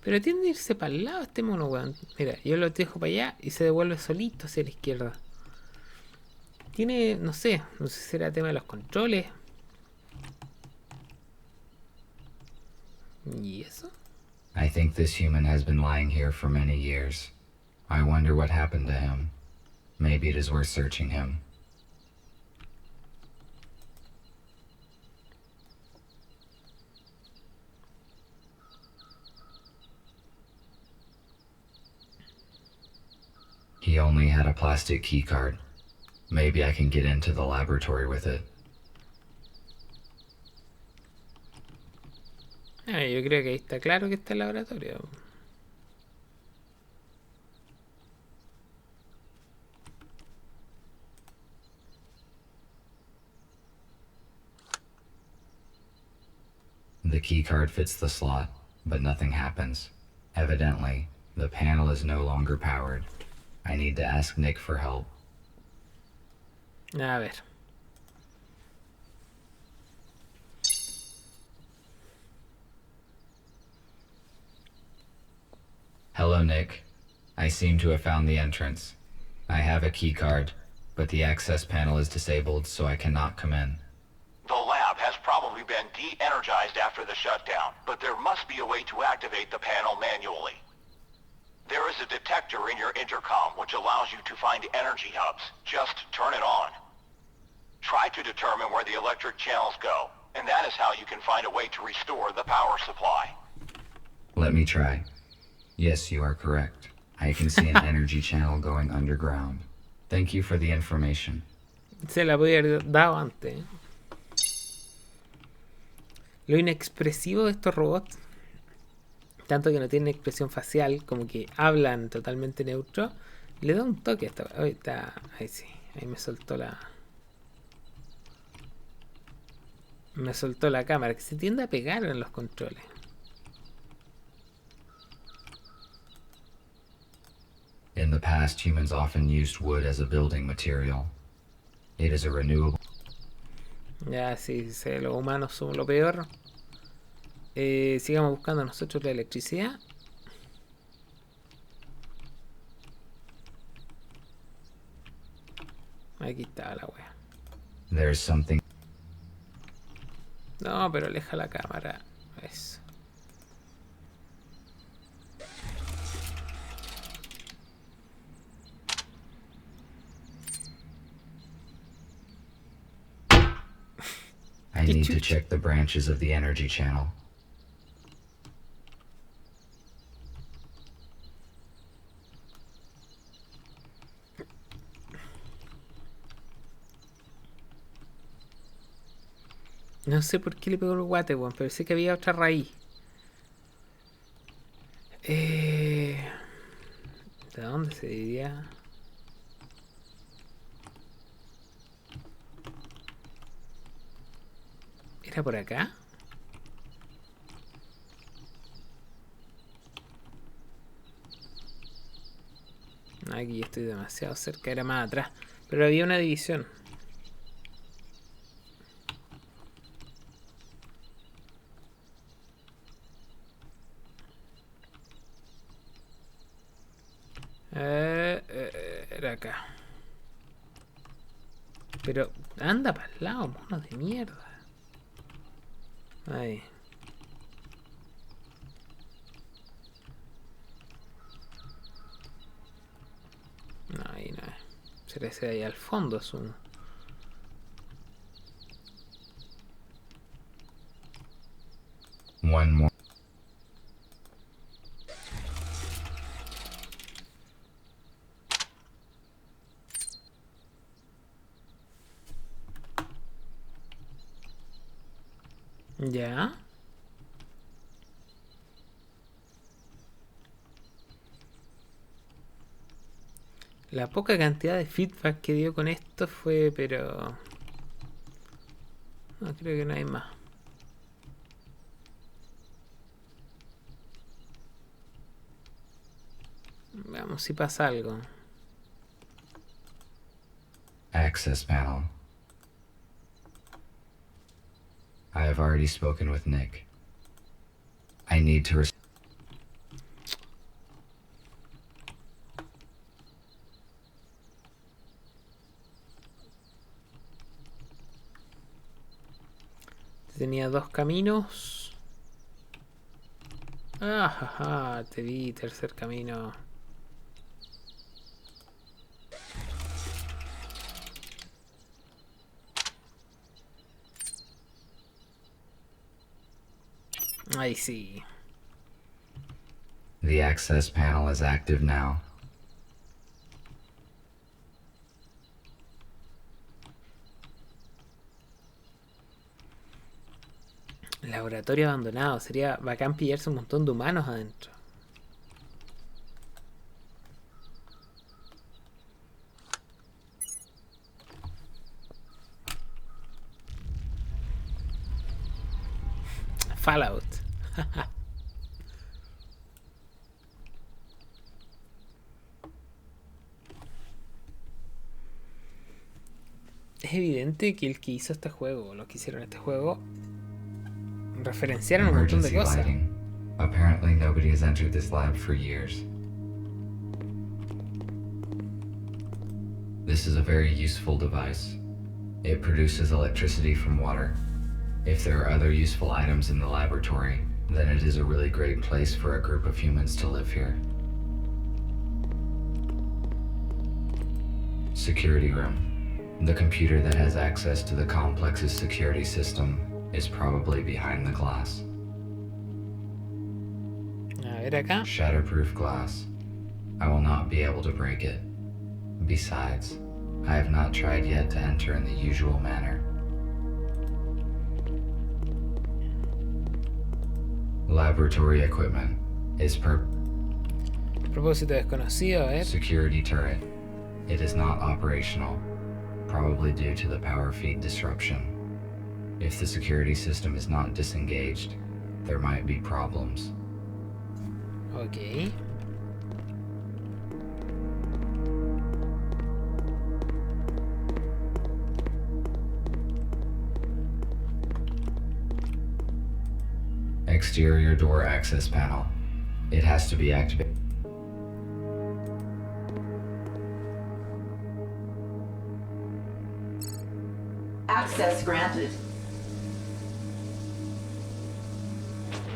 Pero tiende a irse para el lado este mono, weón. Mira, yo lo dejo para allá y se devuelve solito hacia la izquierda. Tiene, no sé si será tema de los controles. ¿Y eso? I think this human has been lying here for many years. I wonder what happened to him. Maybe it is worth searching him. He only had a plastic keycard. Maybe I can get into the laboratory with it. Yo creo que ahí está claro que está el laboratorio. The keycard fits the slot, but nothing happens. Evidently, the panel is no longer powered. I need to ask Nick for help. A ver. Hello, Nick. I seem to have found the entrance. I have a keycard, but the access panel is disabled, so I cannot come in. The lab has probably been de-energized after the shutdown, but there must be a way to activate the panel manually. There is a detector in your intercom which allows you to find energy hubs. Just turn it on. Try to determine where the electric channels go, and that is how you can find a way to restore the power supply. Let me try. Yes, you are correct. I can see an energy channel going underground. Thank you for the information. Se la podía haber dado antes. Lo inexpresivo de estos robots, tanto que no tienen expresión facial, como que hablan totalmente neutro, le da un toque a esta. Ahí sí, ahí me soltó la. Me soltó la cámara, que se tiende a pegar en los controles. In the past, humans often used wood as a building material. It is a renewable. Ya, sí, los humanos somos lo peor. Sigamos buscando nosotros la electricidad. Aquí está la wea. There's something. No, pero aleja la cámara. Eso. I need to check the branches of the energy channel. No sé por qué le pegó el guate, weón, pero sé que había otra raíz. ¿De dónde se diría? ¿Era por acá? Aquí estoy demasiado cerca, era más atrás. Pero había una división. Era acá. Pero anda para el lado, mono de mierda. Ahí. No, ahí no. Será ese de ahí al fondo, asumo. One more. Ya. La poca cantidad de feedback que dio con esto fue, pero... No, creo que no hay más. Veamos si pasa algo. Access panel. I have already spoken with Nick. I need to Tenía dos caminos. Ah, jaja, te vi, tercer camino. Ahí sí. The access panel is active now. Laboratorio abandonado. Sería bacán pillarse un montón de humanos adentro. Fallout. Es evidente que el que hizo este juego, los que hicieron este juego, referenciaron un montón de Emergency cosas. lighting. Apparently nobody has entered this lab for years. This is a very useful device. It produces electricity from water. If there are other useful items in the laboratory, then it is a really great place for a group of humans to live here. Security room. The computer that has access to the complex's security system is probably behind the glass. A ver acá. Shatterproof glass. I will not be able to break it. Besides, I have not tried yet to enter in the usual manner. Laboratory equipment is Propósito desconocido, a ver. security turret. It is not operational, probably due to the power feed disruption. If the security system is not disengaged, there might be problems. Ok. Exterior door access panel. It has to be activated. Access granted.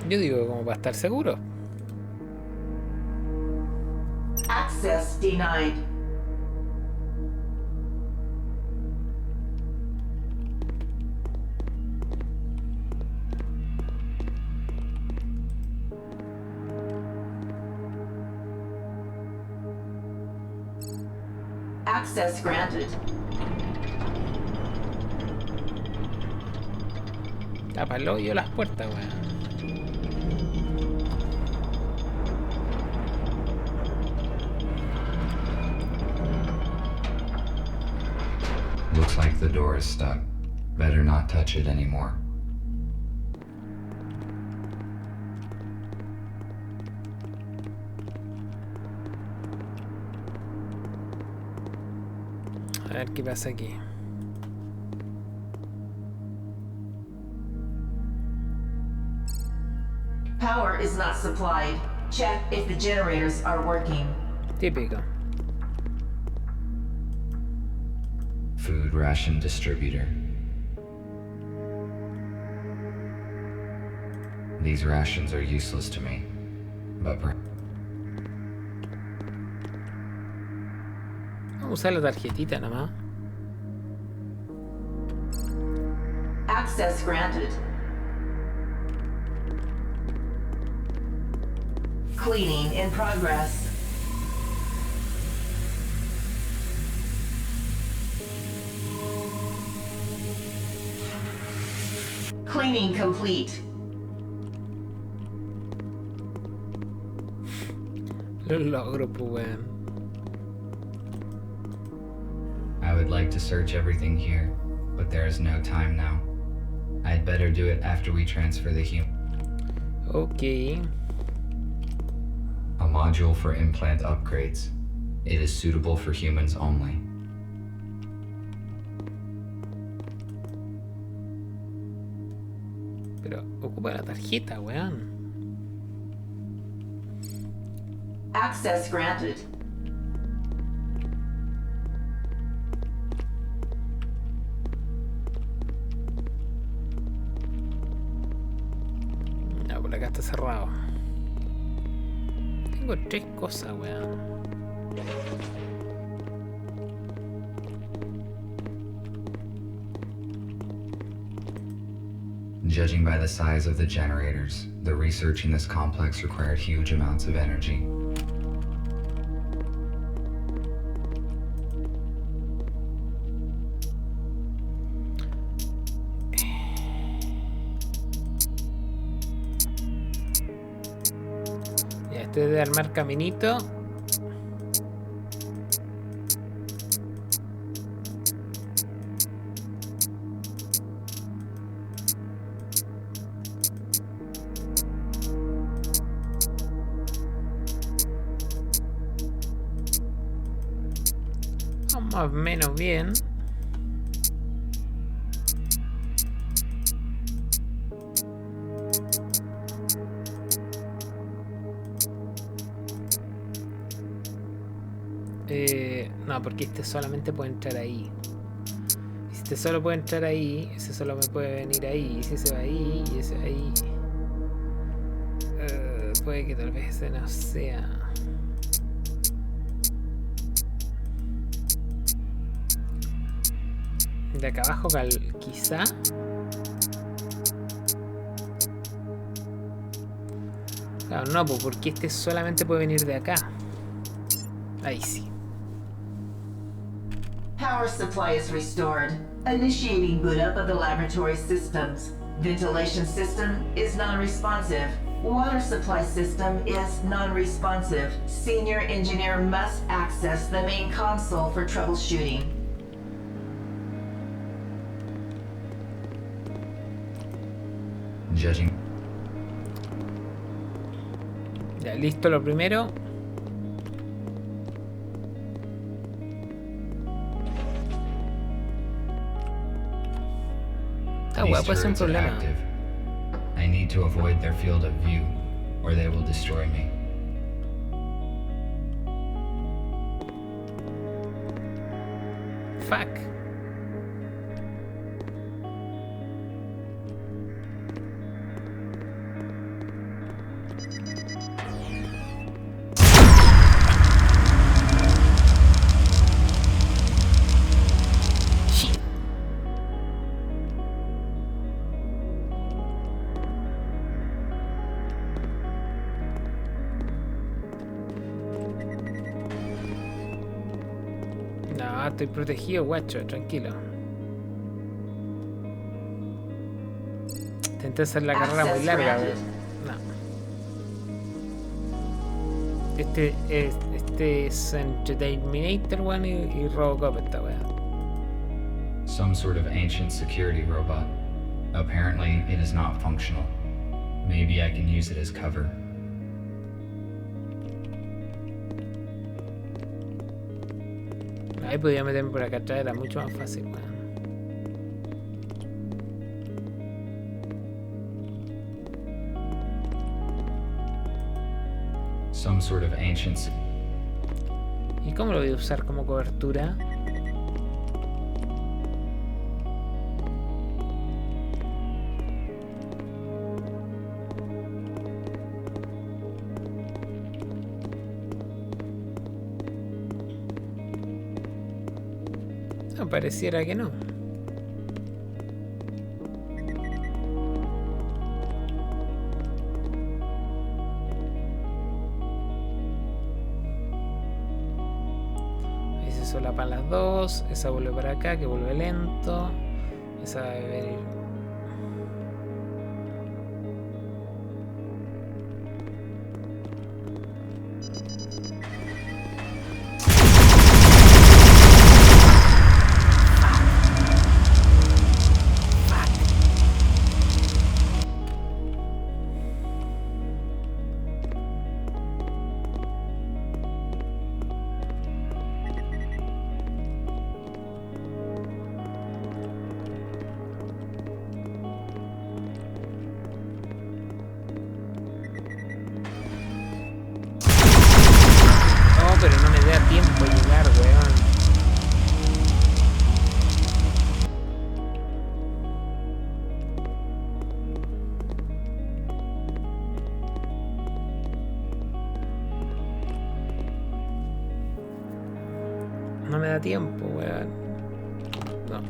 Yo digo como para estar seguro. Access denied. Access granted. Tapa el hoyo las puertas, weón. Looks like the door is stuck. Better not touch it anymore. A ver qué pasa aquí. Power is not supplied. Check if the generators are working. Típico. Food ration distributor. These rations are useless to me, but Vamos a usar la tarjetita nomás. Access granted. Cleaning in progress. Cleaning complete. Lo logro, pues, weón. I would like to search everything here, but there is no time now. I'd better do it after we transfer the Ok. A module for implant upgrades. It is suitable for humans only. Pero ocupa la tarjeta, weón. Access granted. No, por acá está cerrado. Tengo 3 cosas, weón. Judging by the size of the generators, the research in this complex required huge amounts of energy. Ya, este de armar caminito. Más o menos bien. No, porque este solamente puede entrar ahí. Y si este solo puede entrar ahí, ese solo me puede venir ahí. Y si ese va ahí y ese va ahí. Puede que tal vez ese no sea. De acá abajo, quizá. Claro, no, pues porque este solamente puede venir de acá. Ahí sí. Power supply is restored. Initiating boot up of the laboratory systems. Ventilation system is non-responsive. Water supply system is non-responsive. Senior engineer must access the main console for troubleshooting. Judging. Ya, listo lo primero. Esta weá puede ser un turrets are problema. active. I need to avoid their field of view, or they will destroy me. Fuck. Shit. No, estoy protegido, guacho, tranquilo. Intenté hacer la carrera muy larga, pero no. Este es Entertainator, weón, y Robocop esta weá. Some sort of ancient security robot. Apparently, it is not functional. Maybe I can use it as cover. Ahí podía meterme por acá atrás, era mucho más fácil, weón. Some sort of ancient. ¿Y cómo lo voy a usar como cobertura? No, pareciera que no. Ahí se solapan las dos. Esa vuelve para acá, que vuelve lento. Esa debe venir. Pero no me da tiempo a llegar, weón. No me da tiempo, weón. No.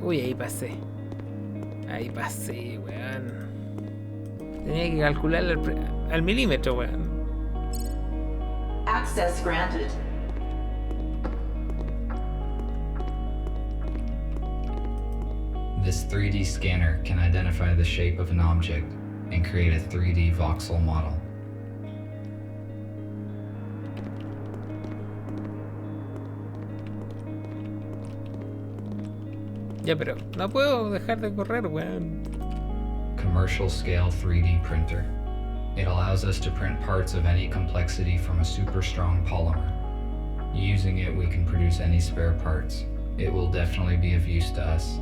Uy, ahí pasé. Ahí pasé, weón. Tenía que calcular al milímetro, weón. Access granted. This 3D scanner can identify the shape of an object and create a 3D voxel model. Ya, pero no puedo dejar de correr, weón. Commercial scale 3D printer. It allows us to print parts of any complexity from a super strong polymer. Using it, we can produce any spare parts. It will definitely be of use to us.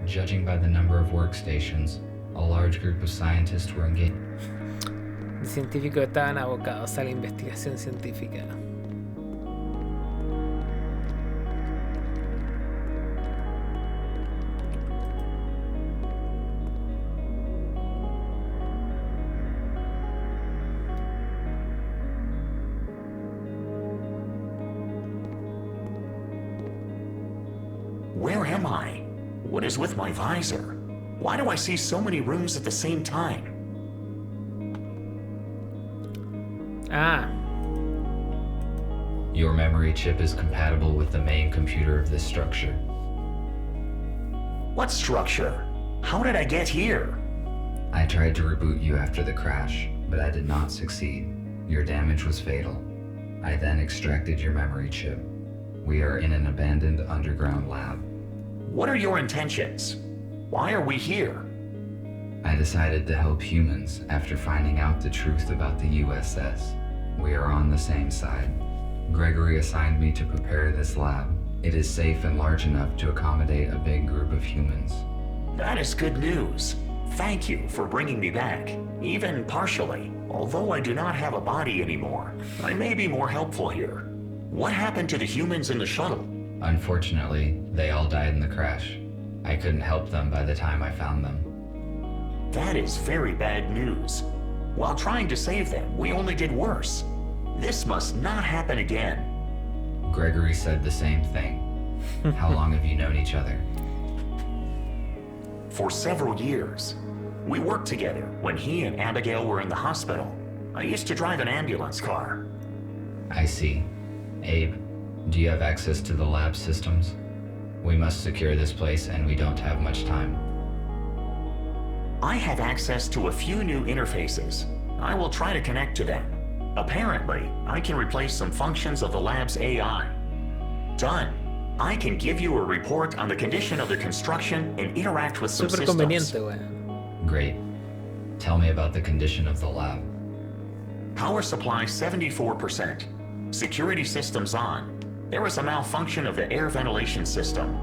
Judging by the number of workstations, a large group of scientists were engaged. Los científicos estaban abocados a la investigación científica. Where am I? What is with my visor? Why do I see so many rooms at the same time? Ah, Your memory chip is compatible with the main computer of this structure. What structure? How did I get here? I tried to reboot you after the crash, but I did not succeed. Your damage was fatal. I then extracted your memory chip. We are in an abandoned underground lab. What are your intentions? Why are we here? I decided to help humans after finding out the truth about the USS. We are on the same side. Gregory assigned me to prepare this lab. It is safe and large enough to accommodate a big group of humans. That is good news. Thank you for bringing me back, even partially. Although I do not have a body anymore, I may be more helpful here. What happened to the humans in the shuttle? Unfortunately, they all died in the crash. I couldn't help them by the time I found them. That is very bad news. While trying to save them, we only did worse. This must not happen again. Gregory said the same thing. How long have you known each other? For several years. We worked together when he and Abigail were in the hospital. I used to drive an ambulance car. I see. Abe, do you have access to the lab systems? We must secure this place and we don't have much time. I have access to a few new interfaces. I will try to connect to them. Apparently, I can replace some functions of the lab's AI. Done. I can give you a report on the condition of the construction and interact with some Súper systems. conveniente, weón. Great. Tell me about the condition of the lab. Power supply 74%. Security systems on. There is a malfunction of the air ventilation system.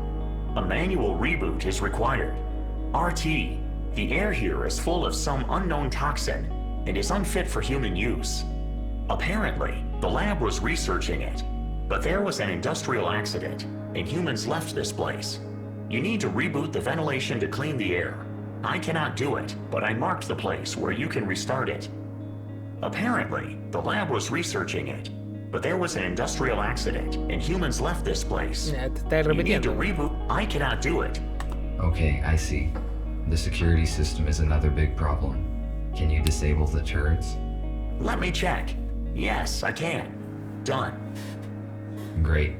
A manual reboot is required. RT, the air here is full of some unknown toxin and is unfit for human use. Apparently, the lab was researching it, but there was an industrial accident and humans left this place. You need to reboot the ventilation to clean the air. I cannot do it, but I marked the place where you can restart it. Apparently, the lab was researching it, but there was an industrial accident and humans left this place. Ya, te estás You need to repitiendo. reboot. I cannot do it. Okay, I see. The security system is another big problem. Can you disable the turrets? Let me check. Yes, I can. Done. Great.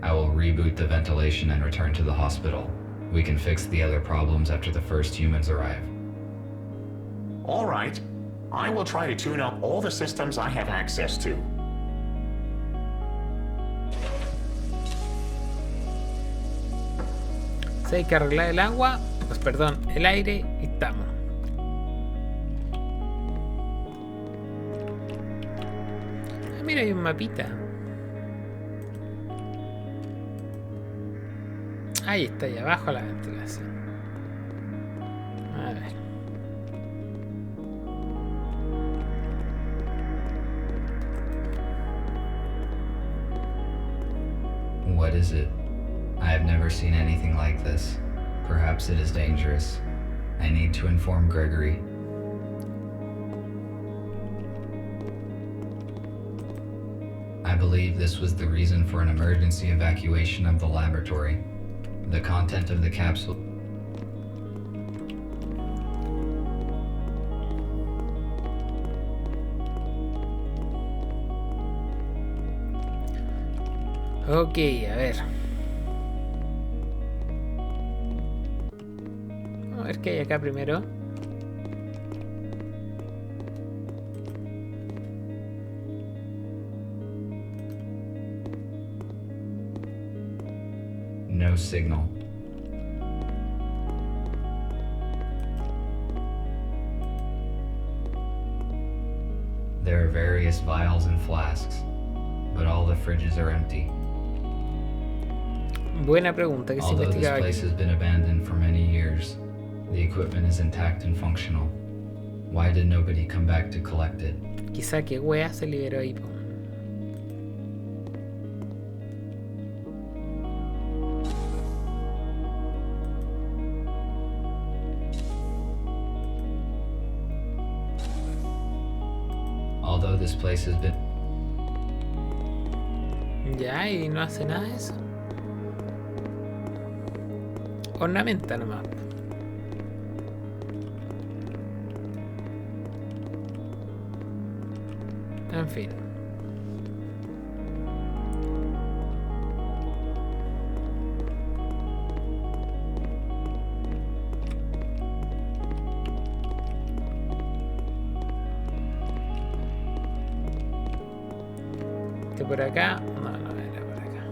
I will reboot the ventilation and return to the hospital. We can fix the other problems after the first humans arrive. All right. I will try to tune up all the systems I have access to. Si hay que arreglar el agua, pues perdón, el aire y estamos. Ah, mira, hay un mapita. Ahí está, ahí abajo la ventilación. A ver. What is it? I have never seen anything like this. Perhaps it is dangerous. I need to inform Gregory. I believe this was the reason for an emergency evacuation of the laboratory. The content of the capsule. Ok, a ver. Vamos a ver qué hay acá primero. No signal. There are various vials and flasks, but all the fridges are empty. Buena pregunta, que se Although this investigaba place aquí. has been abandoned for many years, the equipment is intact and functional. Why did nobody come back to collect it? Quizá que wea se liberó ahí, po. Although this place has been... Ya, y no hace nada de eso. Ornamenta nomás. En fin. Este por acá. No, no era por acá.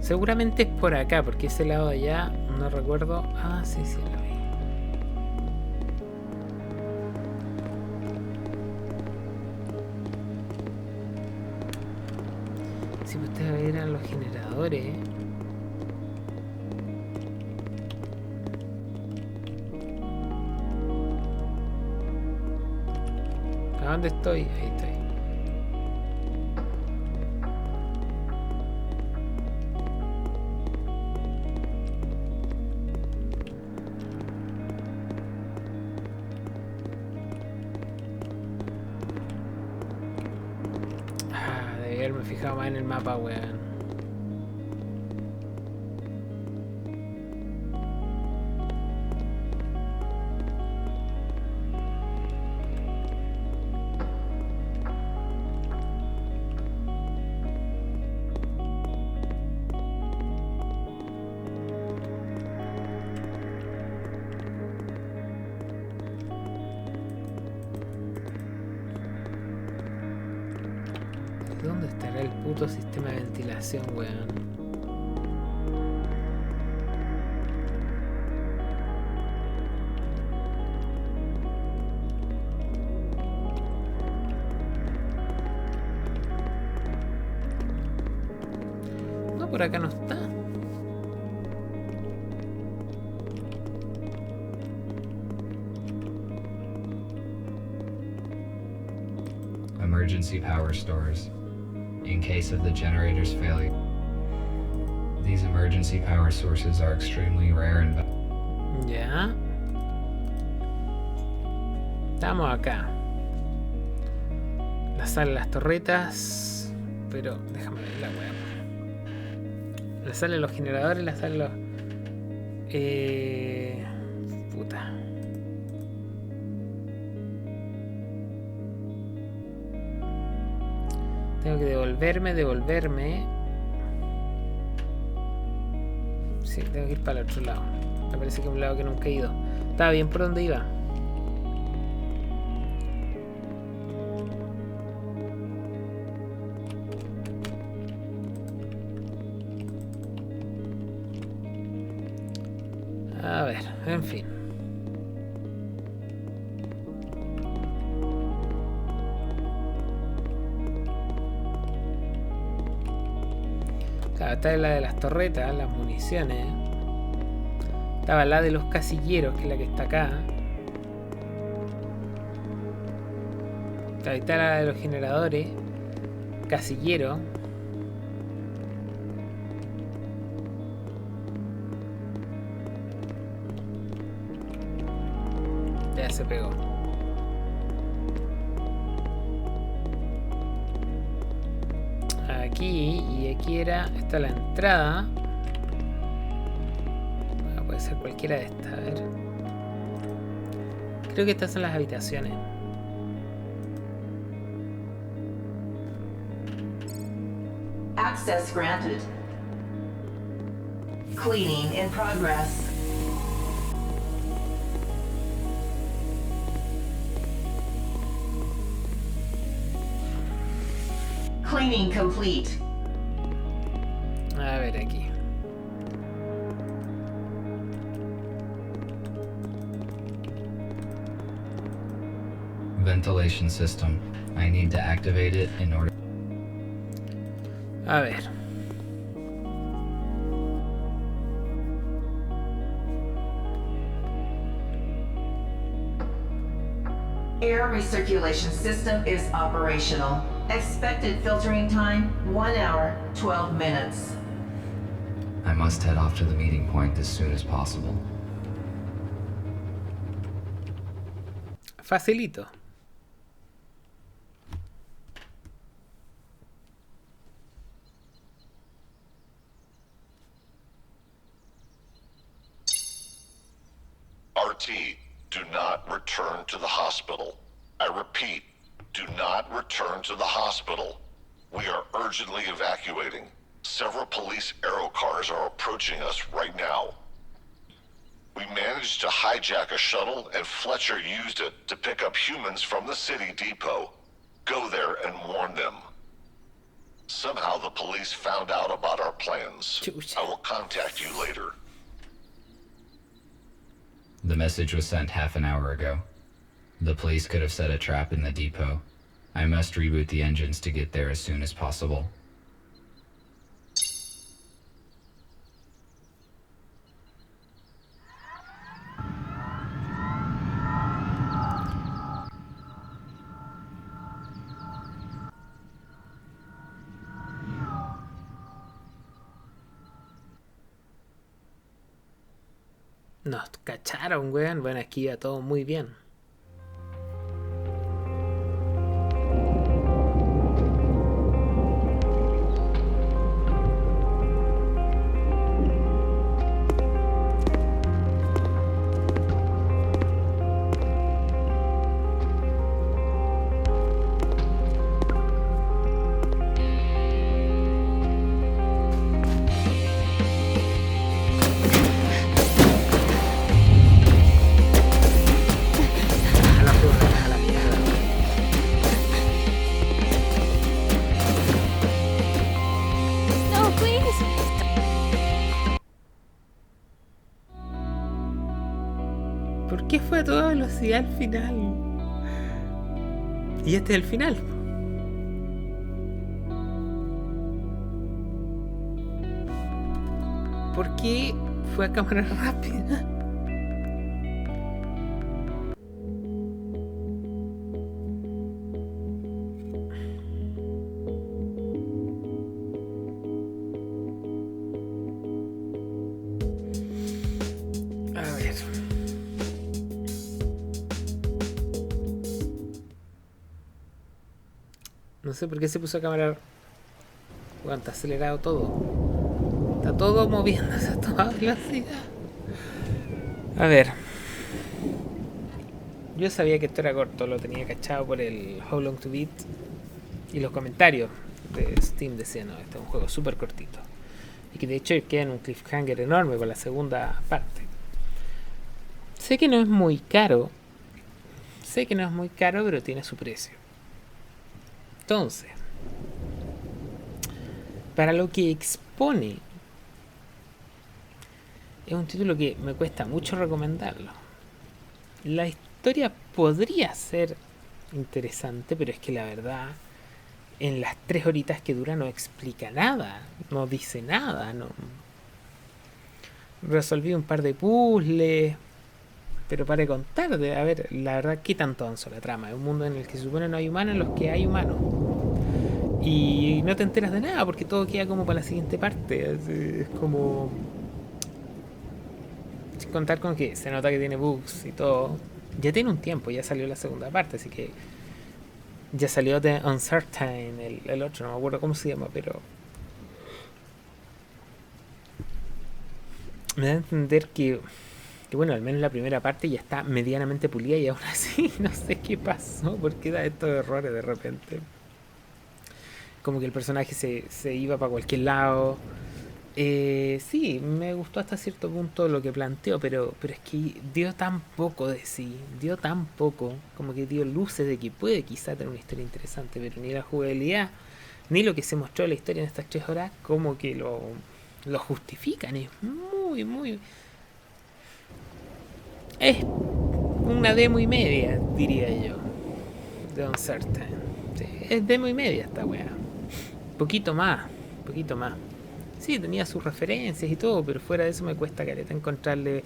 Seguramente es por acá, porque ese lado de allá no recuerdo. Ah, sí, sí, lo vi. Si ustedes eran los generadores. ¿A dónde estoy? Ahí estoy. haberme fijado más en el mapa, weón. ¿Dónde estará el puto sistema de ventilación, weón? No, por acá no está. Emergency power stores. In case of the generator's failure. These emergency power sources are extremely rare and Ya. Estamos acá. La sala de las torretas. Pero déjame ver la web. La sala de los generadores, la sala de los... Puta. Tengo que devolverme. Sí, tengo que ir para el otro lado. Me parece que es un lado que nunca he ido. Estaba bien por donde iba. A ver, en fin. Claro, esta es la de las torretas, las municiones. Estaba la de los casilleros, que es la que está acá. Ahí está la de los generadores. Casillero. Ya se pegó. Aquí, y aquí está la entrada. Bueno, puede ser cualquiera de estas, a ver. Creo que estas son las habitaciones. Access granted. Cleaning in progress. Cleaning complete. A ver aquí. ventilation system. I need to activate it in order. A ver. Air recirculation system is operational. Expected filtering time, 1 hour, 12 minutes. I must head off to the meeting point as soon as possible. Facilito. RT, do not return to the hospital. I repeat, do not return to the hospital. We are urgently evacuating. Several police aero cars are approaching us right now. We managed to hijack a shuttle, and Fletcher used it to pick up humans from the city depot. Go there and warn them. Somehow the police found out about our plans. Chucha. I will contact you later. The message was sent half an hour ago. The police could have set a trap in the depot. I must reboot the engines to get there as soon as possible. Nos cacharon, weón. Bueno, aquí iba todo muy bien. ¿Por qué fue a toda velocidad al final? Y este es el final. ¿Por qué fue a cámara rápida? A ver. No sé por qué se puso a cámara. Bueno, está acelerado todo. Está todo moviéndose a toda velocidad. A ver. Yo sabía que esto era corto, lo tenía cachado por el How Long to Beat y los comentarios de Steam decían, no, este es un juego súper cortito. Y que de hecho queda en un cliffhanger enorme con la segunda parte. Sé que no es muy caro. Sé que no es muy caro, pero tiene su precio. Entonces, para lo que expone, es un título que me cuesta mucho recomendarlo. La historia podría ser interesante, pero es que la verdad, en las 3 horitas que dura no explica nada, no dice nada, no. Resolví un par de puzzles, pero para de contar, a ver, la verdad, ¿qué tanto avanzó la trama? Es un mundo en el que se supone no hay humanos, en los que hay humanos. Y no te enteras de nada, porque todo queda como para la siguiente parte. Es como... Sin contar con que se nota que tiene bugs y todo. Ya tiene un tiempo, ya salió la segunda parte, así que... Ya salió The Uncertain, el otro, no me acuerdo cómo se llama, pero... Me da a entender que bueno, al menos la primera parte ya está medianamente pulida y aún así no sé qué pasó, porque da estos errores de repente. Como que el personaje se iba para cualquier lado. Sí, me gustó hasta cierto punto lo que planteó, pero es que dio tan poco de sí, dio tan poco, como que dio luces de que puede quizá tener una historia interesante, pero ni la jugabilidad, ni lo que se mostró en la historia en estas 3 horas, como que lo justifican. Es muy... Es una demo y media, diría yo, de Uncertain. Sí, es demo y media esta wea. Poquito más. Sí, tenía sus referencias y todo, pero fuera de eso me cuesta careta encontrarle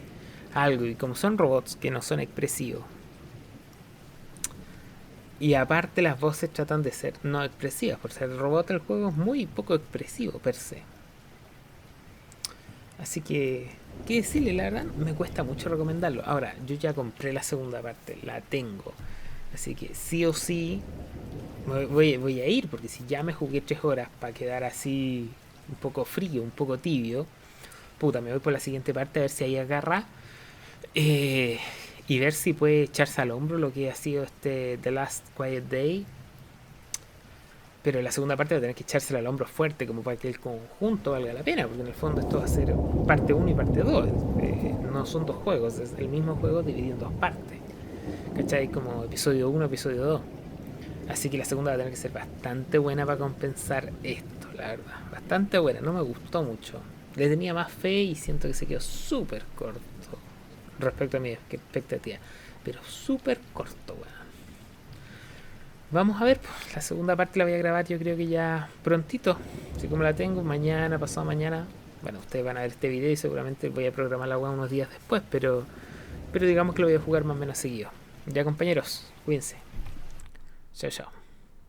algo. Y como son robots que no son expresivos, y aparte las voces tratan de ser no expresivas, por ser robot el juego es muy poco expresivo per se. Así que, ¿qué decirle? La verdad, me cuesta mucho recomendarlo. Ahora, yo ya compré la segunda parte, la tengo. Así que sí o sí voy a ir, porque si ya me jugué 3 horas para quedar así un poco frío, un poco tibio, puta, me voy por la siguiente parte a ver si ahí agarra. Y ver si puede echarse al hombro lo que ha sido The Last Quiet Day. Pero la segunda parte va a tener que echársela al hombro fuerte, como para que el conjunto valga la pena, porque en el fondo esto va a ser parte 1 y parte 2. No son 2 juegos, es el mismo juego dividido en 2 partes. ¿Cachai? Como episodio 1, episodio 2. Así que la segunda va a tener que ser bastante buena para compensar esto, la verdad. Bastante buena, no me gustó mucho. Le tenía más fe y siento que se quedó súper corto respecto a mi expectativa. Pero súper corto, weón. Vamos a ver, pues, la segunda parte la voy a grabar yo creo que ya prontito. Así como la tengo, mañana, pasado mañana. Bueno, ustedes van a ver este video y seguramente voy a programar la web unos días después, pero digamos que lo voy a jugar más o menos seguido. Ya compañeros, cuídense. Chao, chao.